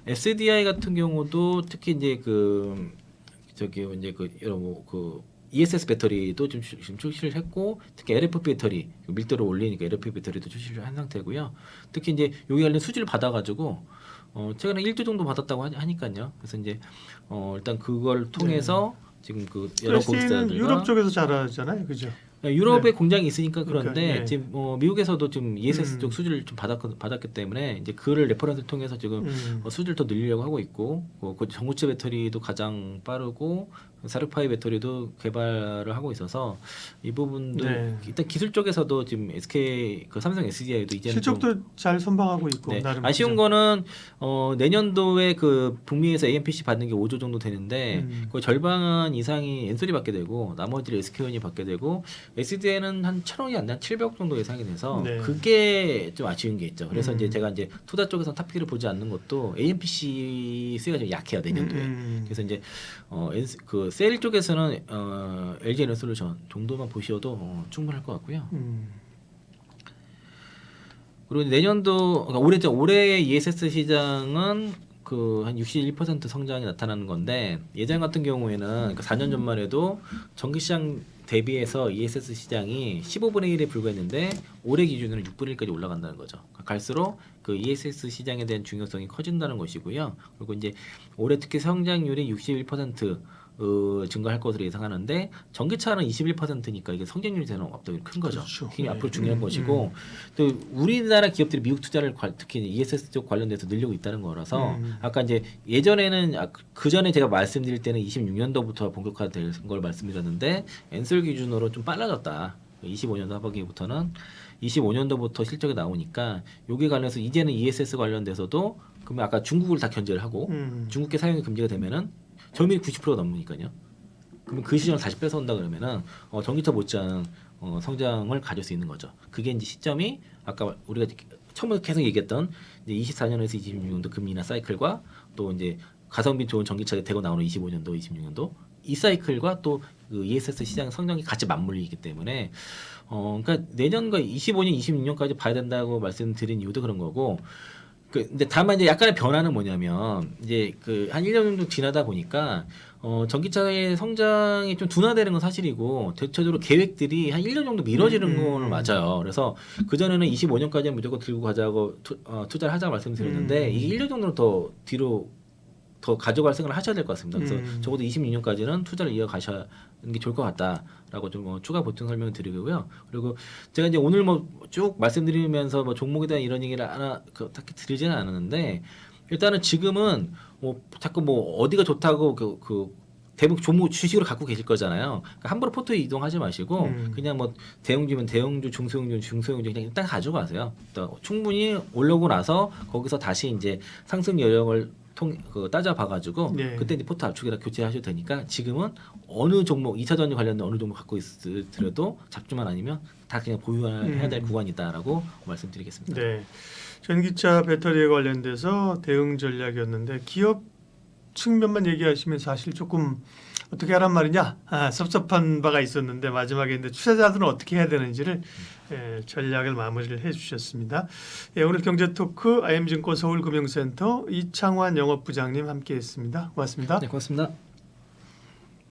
SDI 같은 경우도 특히 이제 그 ESS 배터리도 좀 지금 출시를 했고 특히 LFP 배터리 밀도를 올리니까 LFP 배터리도 출시를 한 상태고요. 특히 이제 여기 관련 수주를 받아가지고 최근에 1조 정도 받았다고 하니까요. 그래서 이제 일단 그걸 통해서 지금 그 여러 고객사들과 유럽 쪽에서 잘하잖아요, 그죠? 유럽에 공장이 있으니까 그런데 그러니까, 지금 미국에서도 지금 ESS 쪽 수주를 좀 받았기 때문에 이제 그를 레퍼런스를 통해서 지금 수주를 더 늘리려고 하고 있고 그 전구체 배터리도 가장 빠르고 사르파이 배터리도 개발을 하고 있어서 이 부분도 일단 기술 쪽에서도 지금 SK 그 삼성 SDI도 이제는 실적도 잘 선방하고 있고 나름 아쉬운 거는 내년도에 그 북미에서 AMPC 받는 게 5조 정도 되는데 그 절반 이상이 엔솔이 받게 되고 나머지를 SK온이 받게 되고 SDI는 한 1,000억이 안 돼, 한 700억 정도 예상이 돼서 그게 좀 아쉬운 게 있죠. 그래서 이제 제가 이제 투자 쪽에서 탑픽을 보지 않는 것도 AMPC 수요가 좀 약해요 내년도에. 그래서 이제 그 세일 쪽에서는 LG 에너솔루션 정도만 보셔도 충분할 것 같고요. 그리고 내년도 그러니까 올해의 ESS 시장은 그 한 61% 성장이 나타나는 건데 예전 같은 경우에는 그러니까 4년 전만 해도 전기 시장 대비해서 ESS 시장이 15분의 1에 불과했는데 올해 기준으로 6분의 1까지 올라간다는 거죠. 갈수록 그 ESS 시장에 대한 중요성이 커진다는 것이고요. 그리고 이제 올해 특히 성장률이 61% 증가할 것으로 예상하는데 전기차는 21%니까 이게 성장률이 되는 압도적으로 큰 거죠. 그렇죠. 그게 앞으로 중요한 것이고 또 우리나라 기업들이 미국 투자를 특히 ESS 쪽 관련돼서 늘리고 있다는 거라서 아까 이제 예전에는 그 전에 제가 말씀드릴 때는 26년도부터 본격화될 걸 말씀드렸는데 엔솔 기준으로 좀 빨라졌다. 25년도 하반기부터는 25년도부터 실적이 나오니까 여기 관련해서 이제는 ESS 관련돼서도 그러면 아까 중국을 다 견제를 하고 중국계 사용이 금지가 되면은 점유율이 90%가 넘으니까요. 그러면 그 시장을 다시 뺏어온다 그러면은 전기차 못지않은 성장을 가질 수 있는 거죠. 그게 이제 시점이 아까 우리가 처음부터 계속 얘기했던 이제 24년에서 26년도 금리나 사이클과 또 이제 가성비 좋은 전기차가 되고 나오는 25년도, 26년도 이 사이클과 또 그 ESS 시장 성장이 같이 맞물리기 때문에 그러니까 내년과 25년, 26년까지 봐야 된다고 말씀드린 이유도 그런 거고. 근데 다만 이제 약간의 변화는 뭐냐면 이제 그 한 1년 정도 지나다 보니까 전기차의 성장이 좀 둔화되는 건 사실이고 대체적으로 계획들이 한 1년 정도 미뤄지는 건 맞아요. 그래서 그 전에는 25년까지는 무조건 들고 가자고 투자를 하자고 말씀드렸는데 이게 1년 정도는 더 뒤로 더 가져갈 생각을 하셔야 될 것 같습니다. 그래서 적어도 26년까지는 투자를 이어가셔야 게 좋을 것 같다라고 좀 추가 보충 설명을 드리고요. 그리고 제가 이제 오늘 뭐 쭉 말씀드리면서 뭐 종목에 대한 이런 얘기를 하나 딱히 드리지는 않았는데 일단은 지금은 뭐 자꾸 뭐 어디가 좋다고 대부분 종목 주식으로 갖고 계실 거잖아요. 그러니까 함부로 포트에 이동하지 마시고 그냥 뭐 대형주면 대형주, 중소형주, 중소형주 그냥 일단 가져가세요. 또 충분히 올라오고 나서 거기서 다시 이제 상승 여력을 따져봐가지고 네. 그때 이제 포트 압축이라 교체하셔도 되니까 지금은 어느 종목 2차 전지 관련된 어느 종목 갖고 있더라도 잡주만 아니면 다 그냥 보유해야 될 구간이다라고 말씀드리겠습니다. 네. 전기차 배터리에 관련돼서 대응 전략이었는데 기업 측면만 얘기하시면 사실 조금 어떻게 하란 말이냐 섭섭한 바가 있었는데 마지막에 이제 투자자들은 어떻게 해야 되는지를 전략을 마무리를 해주셨습니다. 오늘 경제토크 IM증권 서울금융센터 이창환 영업부장님 함께했습니다. 고맙습니다. 네, 고맙습니다.